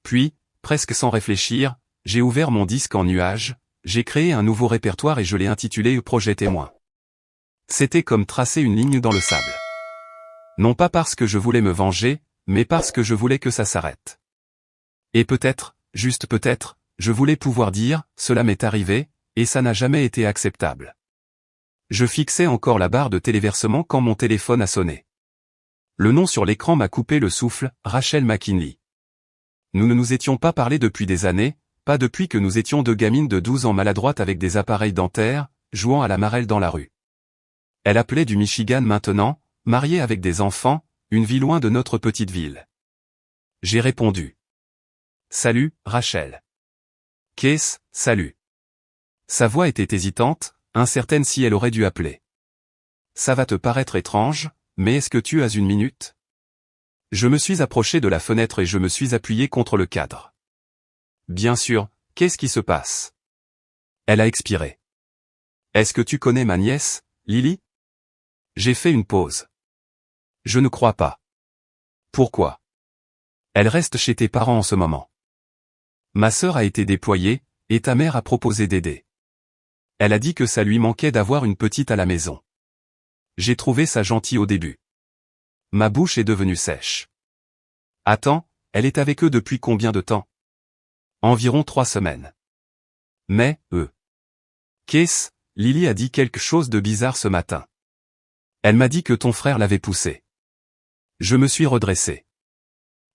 Puis, presque sans réfléchir, j'ai ouvert mon disque en nuage, j'ai créé un nouveau répertoire et je l'ai intitulé Projet Témoin. C'était comme tracer une ligne dans le sable. Non pas parce que je voulais me venger, mais parce que je voulais que ça s'arrête. Et peut-être, juste peut-être, je voulais pouvoir dire, cela m'est arrivé, et ça n'a jamais été acceptable. Je fixais encore la barre de téléversement quand mon téléphone a sonné. Le nom sur l'écran m'a coupé le souffle, Rachel McKinley. Nous ne nous étions pas parlé depuis des années, pas depuis que nous étions deux gamines de 12 ans maladroites avec des appareils dentaires, jouant à la marelle dans la rue. Elle appelait du Michigan maintenant, mariée avec des enfants, une vie loin de notre petite ville. J'ai répondu. Salut, Rachel. Qu'est-ce, salut. Sa voix était hésitante, incertaine si elle aurait dû appeler. Ça va te paraître étrange, mais est-ce que tu as une minute? Je me suis approché de la fenêtre et je me suis appuyé contre le cadre. Bien sûr, qu'est-ce qui se passe? Elle a expiré. Est-ce que tu connais ma nièce, Lily? J'ai fait une pause. Je ne crois pas. Pourquoi? Elle reste chez tes parents en ce moment. Ma sœur a été déployée, et ta mère a proposé d'aider. Elle a dit que ça lui manquait d'avoir une petite à la maison. J'ai trouvé ça gentil au début. Ma bouche est devenue sèche. Attends, elle est avec eux depuis combien de temps? Environ 3 semaines. Mais, Qu'est-ce? Lily a dit quelque chose de bizarre ce matin. Elle m'a dit que ton frère l'avait poussée. Je me suis redressé.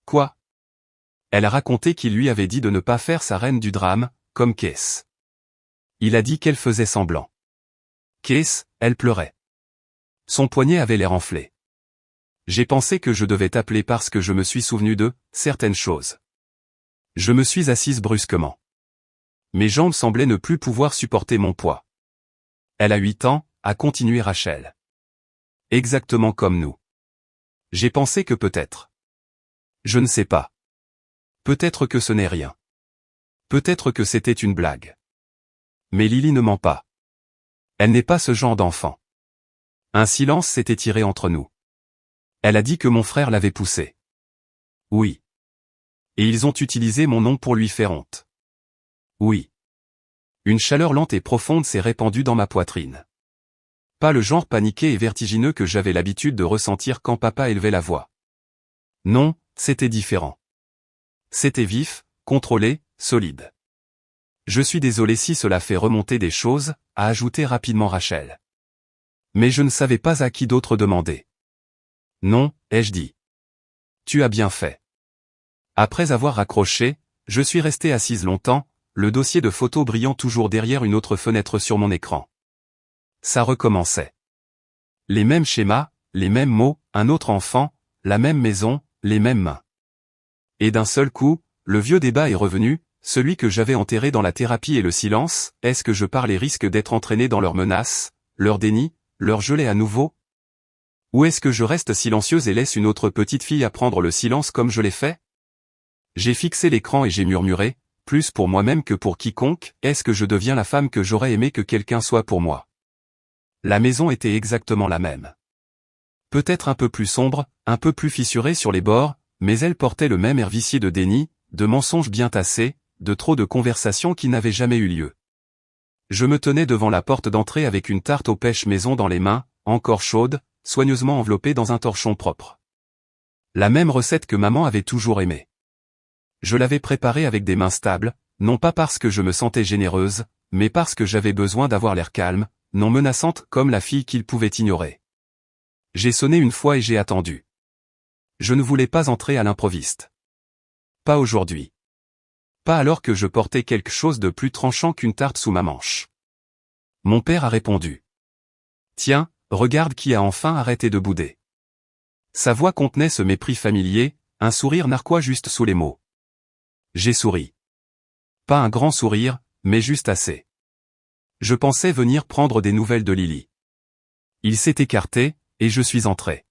Quoi? Elle a raconté qu'il lui avait dit de ne pas faire sa reine du drame, comme Kess. Il a dit qu'elle faisait semblant. Kess, elle pleurait. Son poignet avait l'air enflé. J'ai pensé que je devais t'appeler parce que je me suis souvenu de certaines choses. Je me suis assise brusquement. Mes jambes semblaient ne plus pouvoir supporter mon poids. Elle a 8 ans, a continué Rachel. Exactement comme nous. J'ai pensé que peut-être. Je ne sais pas. Peut-être que ce n'est rien. Peut-être que c'était une blague. Mais Lily ne ment pas. Elle n'est pas ce genre d'enfant. Un silence s'est étiré entre nous. Elle a dit que mon frère l'avait poussée. Oui. Et ils ont utilisé mon nom pour lui faire honte. Oui. Une chaleur lente et profonde s'est répandue dans ma poitrine. Pas le genre paniqué et vertigineux que j'avais l'habitude de ressentir quand papa élevait la voix. Non, c'était différent. C'était vif, contrôlé, solide. Je suis désolé si cela fait remonter des choses, a ajouté rapidement Rachel. Mais je ne savais pas à qui d'autre demander. Non, ai-je dit. Tu as bien fait. Après avoir raccroché, je suis resté assise longtemps, le dossier de photos brillant toujours derrière une autre fenêtre sur mon écran. Ça recommençait. Les mêmes schémas, les mêmes mots, un autre enfant, la même maison, les mêmes mains. Et d'un seul coup, le vieux débat est revenu, celui que j'avais enterré dans la thérapie et le silence, est-ce que je pars les risques d'être entraîné dans leurs menaces, leur déni, leur gelée à nouveau? Ou est-ce que je reste silencieuse et laisse une autre petite fille apprendre le silence comme je l'ai fait? J'ai fixé l'écran et j'ai murmuré, plus pour moi-même que pour quiconque, est-ce que je deviens la femme que j'aurais aimé que quelqu'un soit pour moi? La maison était exactement la même. Peut-être un peu plus sombre, un peu plus fissurée sur les bords, mais elle portait le même air vicié de déni, de mensonges bien tassés, de trop de conversations qui n'avaient jamais eu lieu. Je me tenais devant la porte d'entrée avec une tarte aux pêches maison dans les mains, encore chaude, soigneusement enveloppée dans un torchon propre. La même recette que maman avait toujours aimée. Je l'avais préparée avec des mains stables, non pas parce que je me sentais généreuse, mais parce que j'avais besoin d'avoir l'air calme, non menaçante comme la fille qu'il pouvait ignorer. J'ai sonné une fois et j'ai attendu. Je ne voulais pas entrer à l'improviste. Pas aujourd'hui. Pas alors que je portais quelque chose de plus tranchant qu'une tarte sous ma manche. Mon père a répondu. Tiens, regarde qui a enfin arrêté de bouder. Sa voix contenait ce mépris familier, un sourire narquois juste sous les mots. J'ai souri. Pas un grand sourire, mais juste assez. Je pensais venir prendre des nouvelles de Lily. Il s'est écarté, et je suis entré.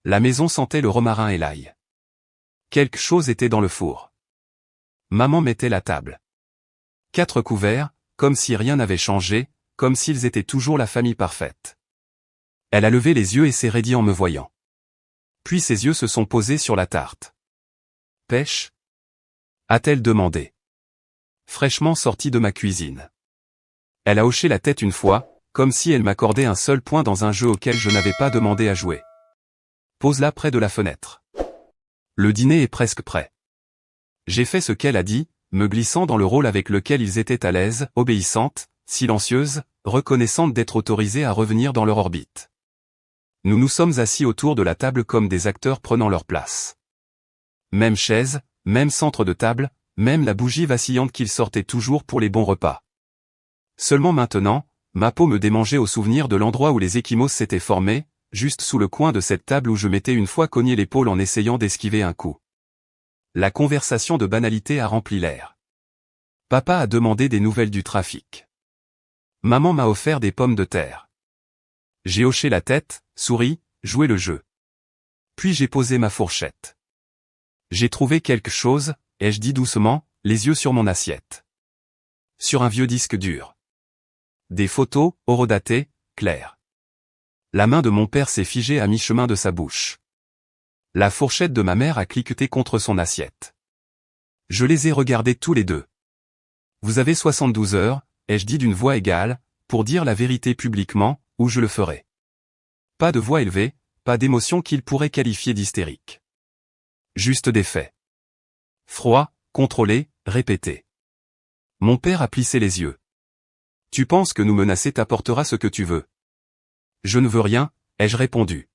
La maison sentait le romarin et l'ail. Quelque chose était dans le four. Maman mettait la table. 4 couverts, comme si rien n'avait changé, comme s'ils étaient toujours la famille parfaite. Elle a levé les yeux et s'est raidie en me voyant. Puis ses yeux se sont posés sur la tarte. Pêche? A-t-elle demandé. Fraîchement sortie de ma cuisine. Elle a hoché la tête une fois, comme si elle m'accordait un seul point dans un jeu auquel je n'avais pas demandé à jouer. Pose-la près de la fenêtre. Le dîner est presque prêt. J'ai fait ce qu'elle a dit, me glissant dans le rôle avec lequel ils étaient à l'aise, obéissante, silencieuse, reconnaissante d'être autorisée à revenir dans leur orbite. Nous nous sommes assis autour de la table comme des acteurs prenant leur place. Même chaise, même centre de table, même la bougie vacillante qu'ils sortaient toujours pour les bons repas. Seulement maintenant, ma peau me démangeait au souvenir de l'endroit où les ecchymoses s'étaient formés, juste sous le coin de cette table où je m'étais une fois cogné l'épaule en essayant d'esquiver un coup. La conversation de banalité a rempli l'air. Papa a demandé des nouvelles du trafic. Maman m'a offert des pommes de terre. J'ai hoché la tête, souri, joué le jeu. Puis j'ai posé ma fourchette. J'ai trouvé quelque chose, ai-je dit doucement, les yeux sur mon assiette. Sur un vieux disque dur. Des photos, horodatées, claires. La main de mon père s'est figée à mi-chemin de sa bouche. La fourchette de ma mère a cliqueté contre son assiette. Je les ai regardés tous les deux. Vous avez 72 heures, ai-je dit d'une voix égale, pour dire la vérité publiquement, ou je le ferai. Pas de voix élevée, pas d'émotion qu'il pourrait qualifier d'hystérique. Juste des faits. Froid, contrôlé, répété. Mon père a plissé les yeux. Tu penses que nous menacer t'apportera ce que tu veux? Je ne veux rien, ai-je répondu.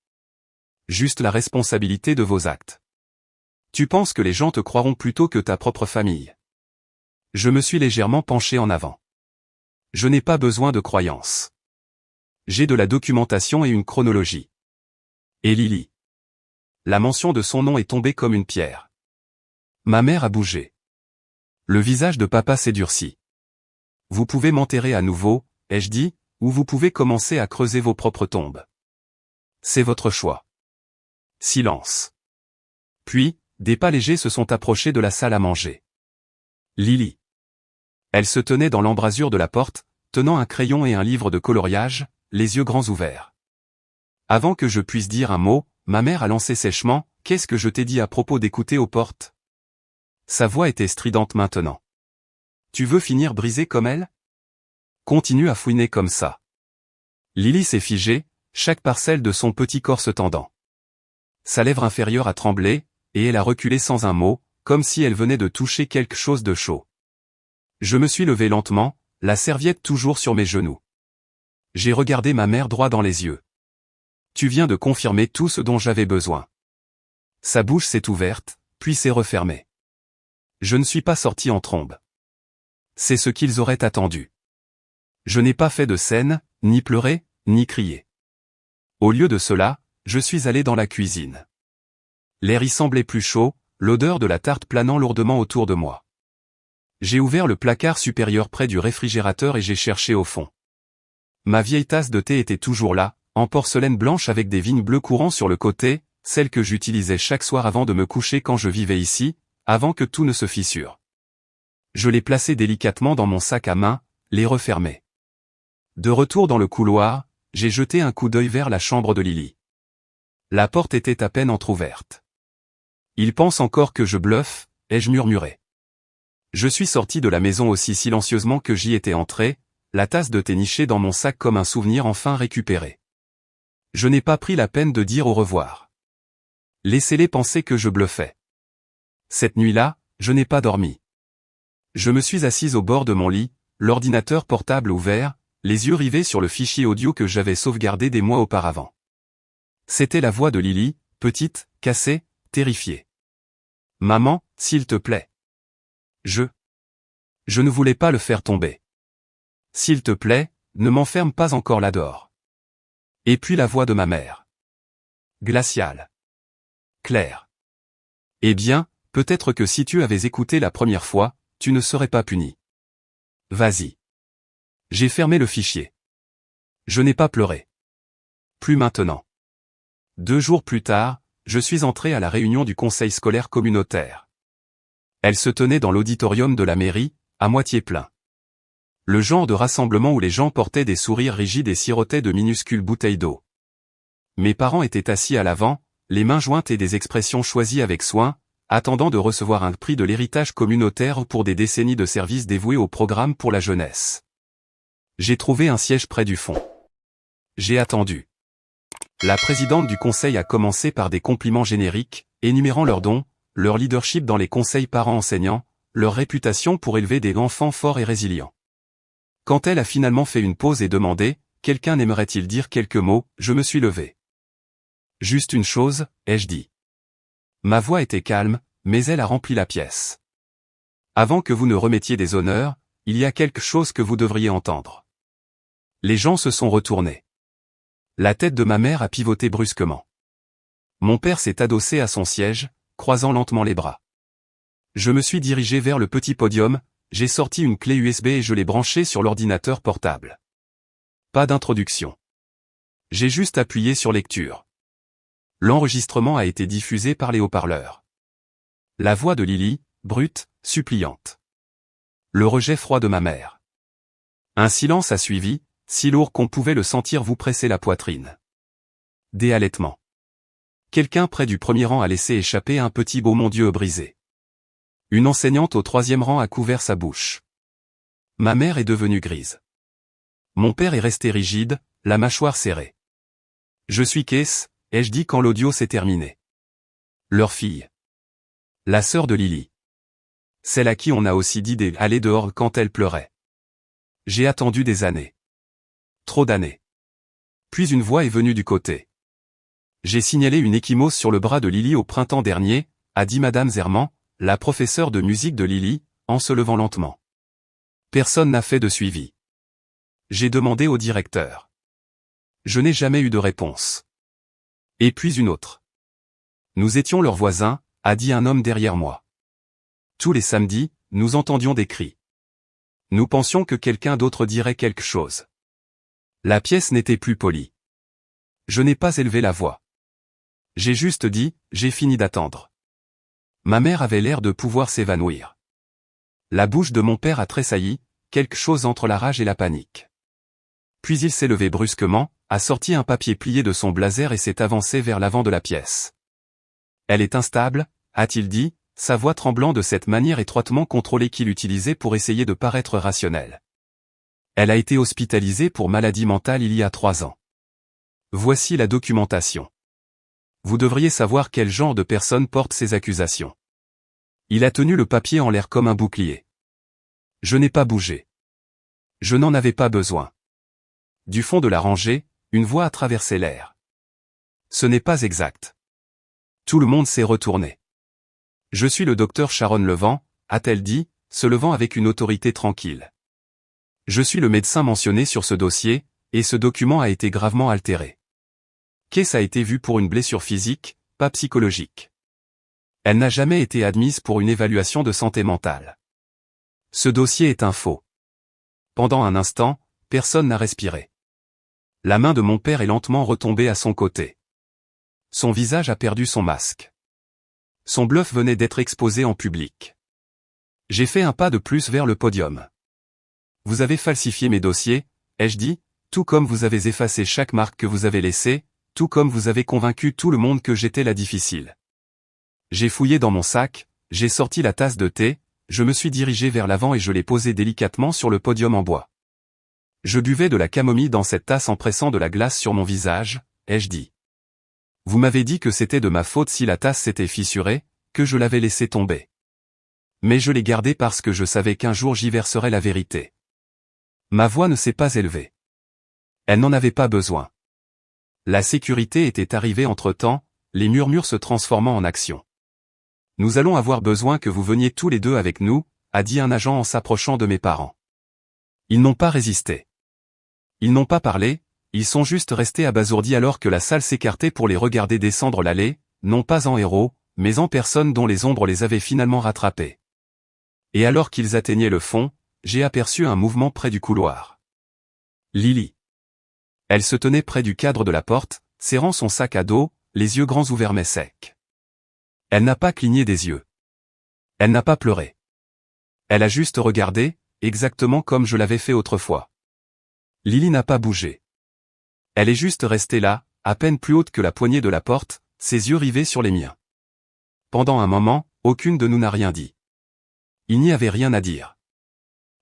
Juste la responsabilité de vos actes. Tu penses que les gens te croiront plutôt que ta propre famille. Je me suis légèrement penché en avant. Je n'ai pas besoin de croyances. J'ai de la documentation et une chronologie. Et Lily. La mention de son nom est tombée comme une pierre. Ma mère a bougé. Le visage de papa s'est durci. Vous pouvez m'enterrer à nouveau, ai-je dit, ou vous pouvez commencer à creuser vos propres tombes. C'est votre choix. Silence. Puis, des pas légers se sont approchés de la salle à manger. Lily. Elle se tenait dans l'embrasure de la porte, tenant un crayon et un livre de coloriage, les yeux grands ouverts. Avant que je puisse dire un mot, ma mère a lancé sèchement, « Qu'est-ce que je t'ai dit à propos d'écouter aux portes ?» Sa voix était stridente maintenant. « Tu veux finir brisée comme elle ? Continue à fouiner comme ça. » Lily s'est figée, chaque parcelle de son petit corps se tendant. Sa lèvre inférieure a tremblé, et elle a reculé sans un mot, comme si elle venait de toucher quelque chose de chaud. Je me suis levé lentement, la serviette toujours sur mes genoux. J'ai regardé ma mère droit dans les yeux. Tu viens de confirmer tout ce dont j'avais besoin. Sa bouche s'est ouverte, puis s'est refermée. Je ne suis pas sorti en trombe. C'est ce qu'ils auraient attendu. Je n'ai pas fait de scène, ni pleuré, ni crié. Au lieu de cela, je suis allé dans la cuisine. L'air y semblait plus chaud, l'odeur de la tarte planant lourdement autour de moi. J'ai ouvert le placard supérieur près du réfrigérateur et j'ai cherché au fond. Ma vieille tasse de thé était toujours là, en porcelaine blanche avec des vignes bleues courant sur le côté, celle que j'utilisais chaque soir avant de me coucher quand je vivais ici, avant que tout ne se fissure. Je l'ai placée délicatement dans mon sac à main, les refermé. De retour dans le couloir, j'ai jeté un coup d'œil vers la chambre de Lily. La porte était à peine entr'ouverte. Il pense encore que je bluffe, ai-je murmuré. Je suis sorti de la maison aussi silencieusement que j'y étais entré, la tasse de thé nichée dans mon sac comme un souvenir enfin récupéré. Je n'ai pas pris la peine de dire au revoir. Laissez-les penser que je bluffais. Cette nuit-là, je n'ai pas dormi. Je me suis assise au bord de mon lit, l'ordinateur portable ouvert, les yeux rivés sur le fichier audio que j'avais sauvegardé des mois auparavant. C'était la voix de Lily, petite, cassée, terrifiée. « Maman, s'il te plaît. » Je ne voulais pas le faire tomber. « S'il te plaît, ne m'enferme pas encore là-dehors. » Et puis la voix de ma mère. Glaciale. Claire. Eh bien, peut-être que si tu avais écouté la première fois, tu ne serais pas puni. Vas-y. J'ai fermé le fichier. Je n'ai pas pleuré. Plus maintenant. 2 jours plus tard, je suis entré à la réunion du conseil scolaire communautaire. Elle se tenait dans l'auditorium de la mairie, à moitié plein. Le genre de rassemblement où les gens portaient des sourires rigides et sirotaient de minuscules bouteilles d'eau. Mes parents étaient assis à l'avant, les mains jointes et des expressions choisies avec soin, attendant de recevoir un prix de l'héritage communautaire pour des décennies de services dévoués au programme pour la jeunesse. J'ai trouvé un siège près du fond. J'ai attendu. La présidente du conseil a commencé par des compliments génériques, énumérant leurs dons, leur leadership dans les conseils parents-enseignants, leur réputation pour élever des enfants forts et résilients. Quand elle a finalement fait une pause et demandé « Quelqu'un aimerait-il dire quelques mots ?» je me suis levé. Juste une chose, ai-je dit. Ma voix était calme, mais elle a rempli la pièce. Avant que vous ne remettiez des honneurs, il y a quelque chose que vous devriez entendre. Les gens se sont retournés. La tête de ma mère a pivoté brusquement. Mon père s'est adossé à son siège, croisant lentement les bras. Je me suis dirigé vers le petit podium, j'ai sorti une clé USB et je l'ai branchée sur l'ordinateur portable. Pas d'introduction. J'ai juste appuyé sur lecture. L'enregistrement a été diffusé par les haut-parleurs. La voix de Lily, brute, suppliante. Le rejet froid de ma mère. Un silence a suivi, si lourd qu'on pouvait le sentir vous presser la poitrine. Des halètements. Quelqu'un près du premier rang a laissé échapper un petit « oh mon Dieu » brisé. Une enseignante au troisième rang a couvert sa bouche. Ma mère est devenue grise. Mon père est resté rigide, la mâchoire serrée. Je suis Kees, ai-je dit quand l'audio s'est terminé. Leur fille. La sœur de Lily. Celle à qui on a aussi dit d'aller dehors quand elle pleurait. J'ai attendu des années. Trop d'années. Puis une voix est venue du côté. J'ai signalé une ecchymose sur le bras de Lily au printemps dernier, a dit Madame Zerman, la professeure de musique de Lily, en se levant lentement. Personne n'a fait de suivi. J'ai demandé au directeur. Je n'ai jamais eu de réponse. Et puis une autre. Nous étions leurs voisins, a dit un homme derrière moi. Tous les samedis, nous entendions des cris. Nous pensions que quelqu'un d'autre dirait quelque chose. La pièce n'était plus polie. Je n'ai pas élevé la voix. J'ai juste dit, j'ai fini d'attendre. Ma mère avait l'air de pouvoir s'évanouir. La bouche de mon père a tressailli, quelque chose entre la rage et la panique. Puis il s'est levé brusquement, a sorti un papier plié de son blazer et s'est avancé vers l'avant de la pièce. Elle est instable, a-t-il dit, sa voix tremblant de cette manière étroitement contrôlée qu'il utilisait pour essayer de paraître rationnel. Elle a été hospitalisée pour maladie mentale il y a 3 ans. Voici la documentation. Vous devriez savoir quel genre de personne porte ces accusations. Il a tenu le papier en l'air comme un bouclier. Je n'ai pas bougé. Je n'en avais pas besoin. Du fond de la rangée, une voix a traversé l'air. Ce n'est pas exact. Tout le monde s'est retourné. Je suis le docteur Sharon Levent, a-t-elle dit, se levant avec une autorité tranquille. Je suis le médecin mentionné sur ce dossier, et ce document a été gravement altéré. Kees a été vue pour une blessure physique, pas psychologique. Elle n'a jamais été admise pour une évaluation de santé mentale. Ce dossier est un faux. Pendant un instant, personne n'a respiré. La main de mon père est lentement retombée à son côté. Son visage a perdu son masque. Son bluff venait d'être exposé en public. J'ai fait un pas de plus vers le podium. Vous avez falsifié mes dossiers, ai-je dit, tout comme vous avez effacé chaque marque que vous avez laissée, tout comme vous avez convaincu tout le monde que j'étais la difficile. J'ai fouillé dans mon sac, j'ai sorti la tasse de thé, je me suis dirigé vers l'avant et je l'ai posée délicatement sur le podium en bois. Je buvais de la camomille dans cette tasse en pressant de la glace sur mon visage, ai-je dit. Vous m'avez dit que c'était de ma faute si la tasse s'était fissurée, que je l'avais laissée tomber. Mais je l'ai gardée parce que je savais qu'un jour j'y verserais la vérité. Ma voix ne s'est pas élevée. Elle n'en avait pas besoin. La sécurité était arrivée entre-temps, les murmures se transformant en action. Nous allons avoir besoin que vous veniez tous les deux avec nous, a dit un agent en s'approchant de mes parents. Ils n'ont pas résisté. Ils n'ont pas parlé, ils sont juste restés abasourdis alors que la salle s'écartait pour les regarder descendre l'allée, non pas en héros, mais en personnes dont les ombres les avaient finalement rattrapés. Et alors qu'ils atteignaient le fond, j'ai aperçu un mouvement près du couloir. Lily. Elle se tenait près du cadre de la porte, serrant son sac à dos, les yeux grands ouverts mais secs. Elle n'a pas cligné des yeux. Elle n'a pas pleuré. Elle a juste regardé, exactement comme je l'avais fait autrefois. Lily n'a pas bougé. Elle est juste restée là, à peine plus haute que la poignée de la porte, ses yeux rivés sur les miens. Pendant un moment, aucune de nous n'a rien dit. Il n'y avait rien à dire.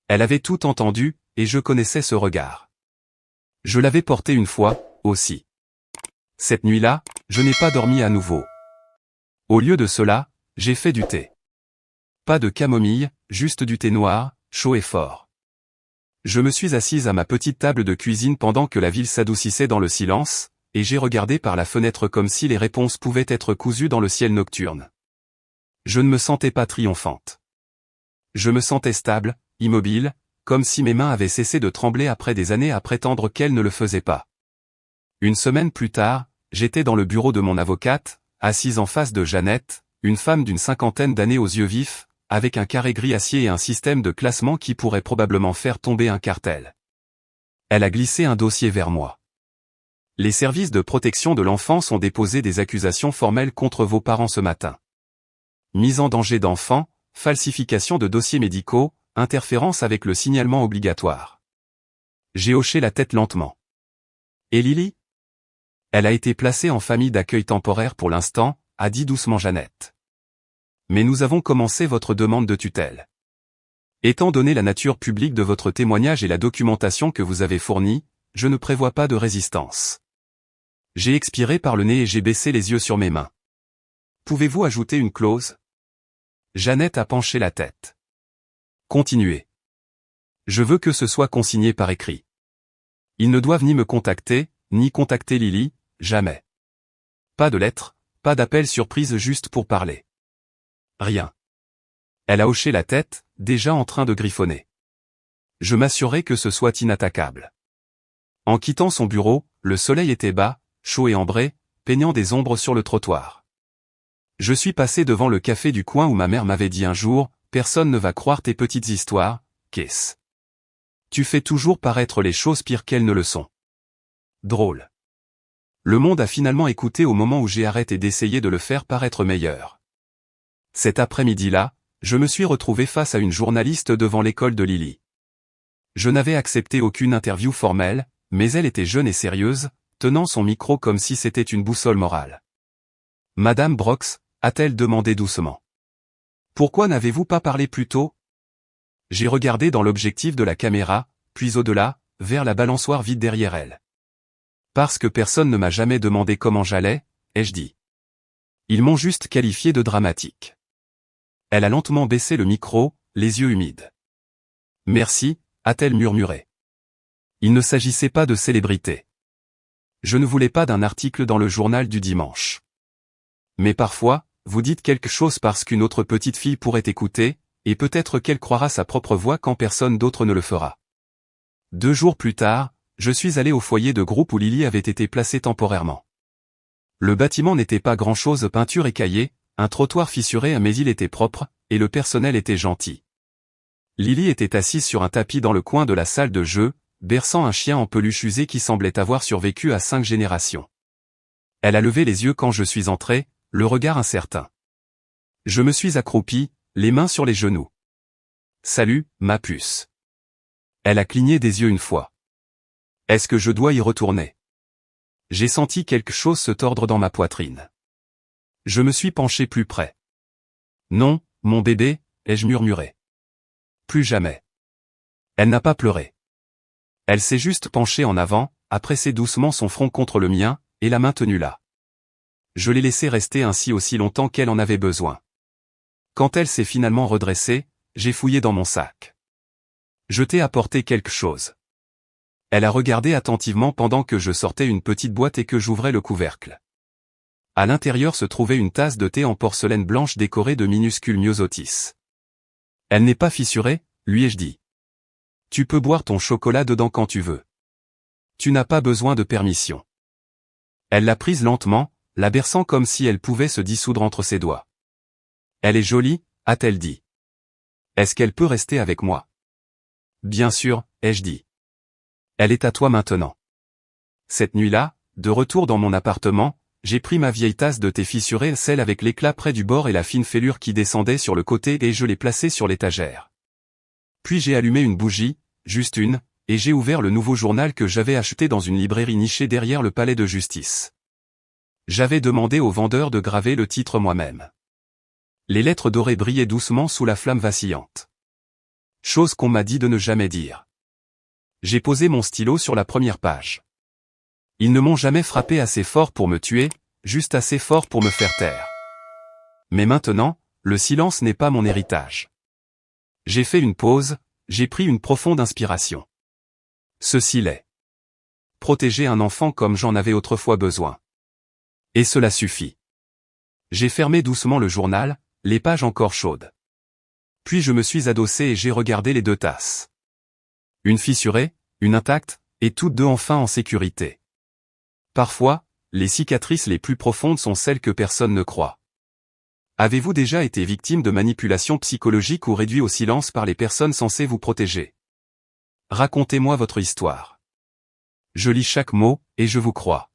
Elle avait tout entendu, et je connaissais ce regard. Je l'avais porté une fois, aussi. Cette nuit-là, je n'ai pas dormi à nouveau. Au lieu de cela, j'ai fait du thé. Pas de camomille, juste du thé noir, chaud et fort. Je me suis assise à ma petite table de cuisine pendant que la ville s'adoucissait dans le silence, et j'ai regardé par la fenêtre comme si les réponses pouvaient être cousues dans le ciel nocturne. Je ne me sentais pas triomphante. Je me sentais stable, immobile, comme si mes mains avaient cessé de trembler après des années à prétendre qu'elles ne le faisaient pas. Une semaine plus tard, j'étais dans le bureau de mon avocate, assise en face de Jeannette, une femme d'une cinquantaine d'années aux yeux vifs, avec un carré gris acier et un système de classement qui pourrait probablement faire tomber un cartel. Elle a glissé un dossier vers moi. Les services de protection de l'enfance ont déposé des accusations formelles contre vos parents ce matin. Mise en danger d'enfants, falsification de dossiers médicaux, interférence avec le signalement obligatoire. J'ai hoché la tête lentement. Et Lily ? Elle a été placée en famille d'accueil temporaire pour l'instant, a dit doucement Jeannette. Mais nous avons commencé votre demande de tutelle. Étant donné la nature publique de votre témoignage et la documentation que vous avez fournie, je ne prévois pas de résistance. J'ai expiré par le nez et j'ai baissé les yeux sur mes mains. Pouvez-vous ajouter une clause ? Jeannette a penché la tête. Continuez. Je veux que ce soit consigné par écrit. Ils ne doivent ni me contacter, ni contacter Lily, jamais. Pas de lettre, pas d'appel surprise juste pour parler. Rien. Elle a hoché la tête, déjà en train de griffonner. Je m'assurais que ce soit inattaquable. En quittant son bureau, le soleil était bas, chaud et ambré, peignant des ombres sur le trottoir. Je suis passé devant le café du coin où ma mère m'avait dit un jour, « Personne ne va croire tes petites histoires, Kess. Tu fais toujours paraître les choses pires qu'elles ne le sont. » Drôle. Le monde a finalement écouté au moment où j'ai arrêté d'essayer de le faire paraître meilleur. Cet après-midi-là, je me suis retrouvé face à une journaliste devant l'école de Lily. Je n'avais accepté aucune interview formelle, mais elle était jeune et sérieuse, tenant son micro comme si c'était une boussole morale. « Madame Brox » a-t-elle demandé doucement. « Pourquoi n'avez-vous pas parlé plus tôt ?» J'ai regardé dans l'objectif de la caméra, puis au-delà, vers la balançoire vide derrière elle. « Parce que personne ne m'a jamais demandé comment j'allais, ai-je dit. Ils m'ont juste qualifié de dramatique. » Elle a lentement baissé le micro, les yeux humides. « Merci » a-t-elle murmuré. Il ne s'agissait pas de célébrité. Je ne voulais pas d'un article dans le journal du dimanche. Mais parfois, vous dites quelque chose parce qu'une autre petite fille pourrait écouter, et peut-être qu'elle croira sa propre voix quand personne d'autre ne le fera. 2 jours plus tard, je suis allé au foyer de groupe où Lily avait été placée temporairement. Le bâtiment n'était pas grand-chose, peinture écaillée, un trottoir fissuré mais il était propre, et le personnel était gentil. Lily était assise sur un tapis dans le coin de la salle de jeu, berçant un chien en peluche usé qui semblait avoir survécu à 5 générations. Elle a levé les yeux quand je suis entré, le regard incertain. Je me suis accroupi, les mains sur les genoux. « Salut, ma puce. » Elle a cligné des yeux une fois. « Est-ce que je dois y retourner ?» J'ai senti quelque chose se tordre dans ma poitrine. Je me suis penché plus près. « Non, mon bébé » ai-je murmuré. « Plus jamais. » Elle n'a pas pleuré. Elle s'est juste penchée en avant, a pressé doucement son front contre le mien, et l'a maintenu là. Je l'ai laissée rester ainsi aussi longtemps qu'elle en avait besoin. Quand elle s'est finalement redressée, j'ai fouillé dans mon sac. Je t'ai apporté quelque chose. Elle a regardé attentivement pendant que je sortais une petite boîte et que j'ouvrais le couvercle. À l'intérieur se trouvait une tasse de thé en porcelaine blanche décorée de minuscules myosotis. Elle n'est pas fissurée, lui ai-je dit. Tu peux boire ton chocolat dedans quand tu veux. Tu n'as pas besoin de permission. Elle l'a prise lentement, la berçant comme si elle pouvait se dissoudre entre ses doigts. Elle est jolie, a-t-elle dit. Est-ce qu'elle peut rester avec moi? Bien sûr, ai-je dit. Elle est à toi maintenant. Cette nuit-là, de retour dans mon appartement, j'ai pris ma vieille tasse de thé fissurée, celle avec l'éclat près du bord et la fine fêlure qui descendait sur le côté, et je l'ai placée sur l'étagère. Puis j'ai allumé une bougie, juste une, et j'ai ouvert le nouveau journal que j'avais acheté dans une librairie nichée derrière le palais de justice. J'avais demandé au vendeur de graver le titre moi-même. Les lettres dorées brillaient doucement sous la flamme vacillante. Chose qu'on m'a dit de ne jamais dire. J'ai posé mon stylo sur la première page. Ils ne m'ont jamais frappé assez fort pour me tuer, juste assez fort pour me faire taire. Mais maintenant, le silence n'est pas mon héritage. J'ai fait une pause, j'ai pris une profonde inspiration. Ceci l'est. Protéger un enfant comme j'en avais autrefois besoin. Et cela suffit. J'ai fermé doucement le journal, les pages encore chaudes. Puis je me suis adossé et j'ai regardé les deux tasses. Une fissurée, une intacte, et toutes deux enfin en sécurité. Parfois, les cicatrices les plus profondes sont celles que personne ne croit. Avez-vous déjà été victime de manipulation psychologique ou réduit au silence par les personnes censées vous protéger? Racontez-moi votre histoire. Je lis chaque mot, et je vous crois.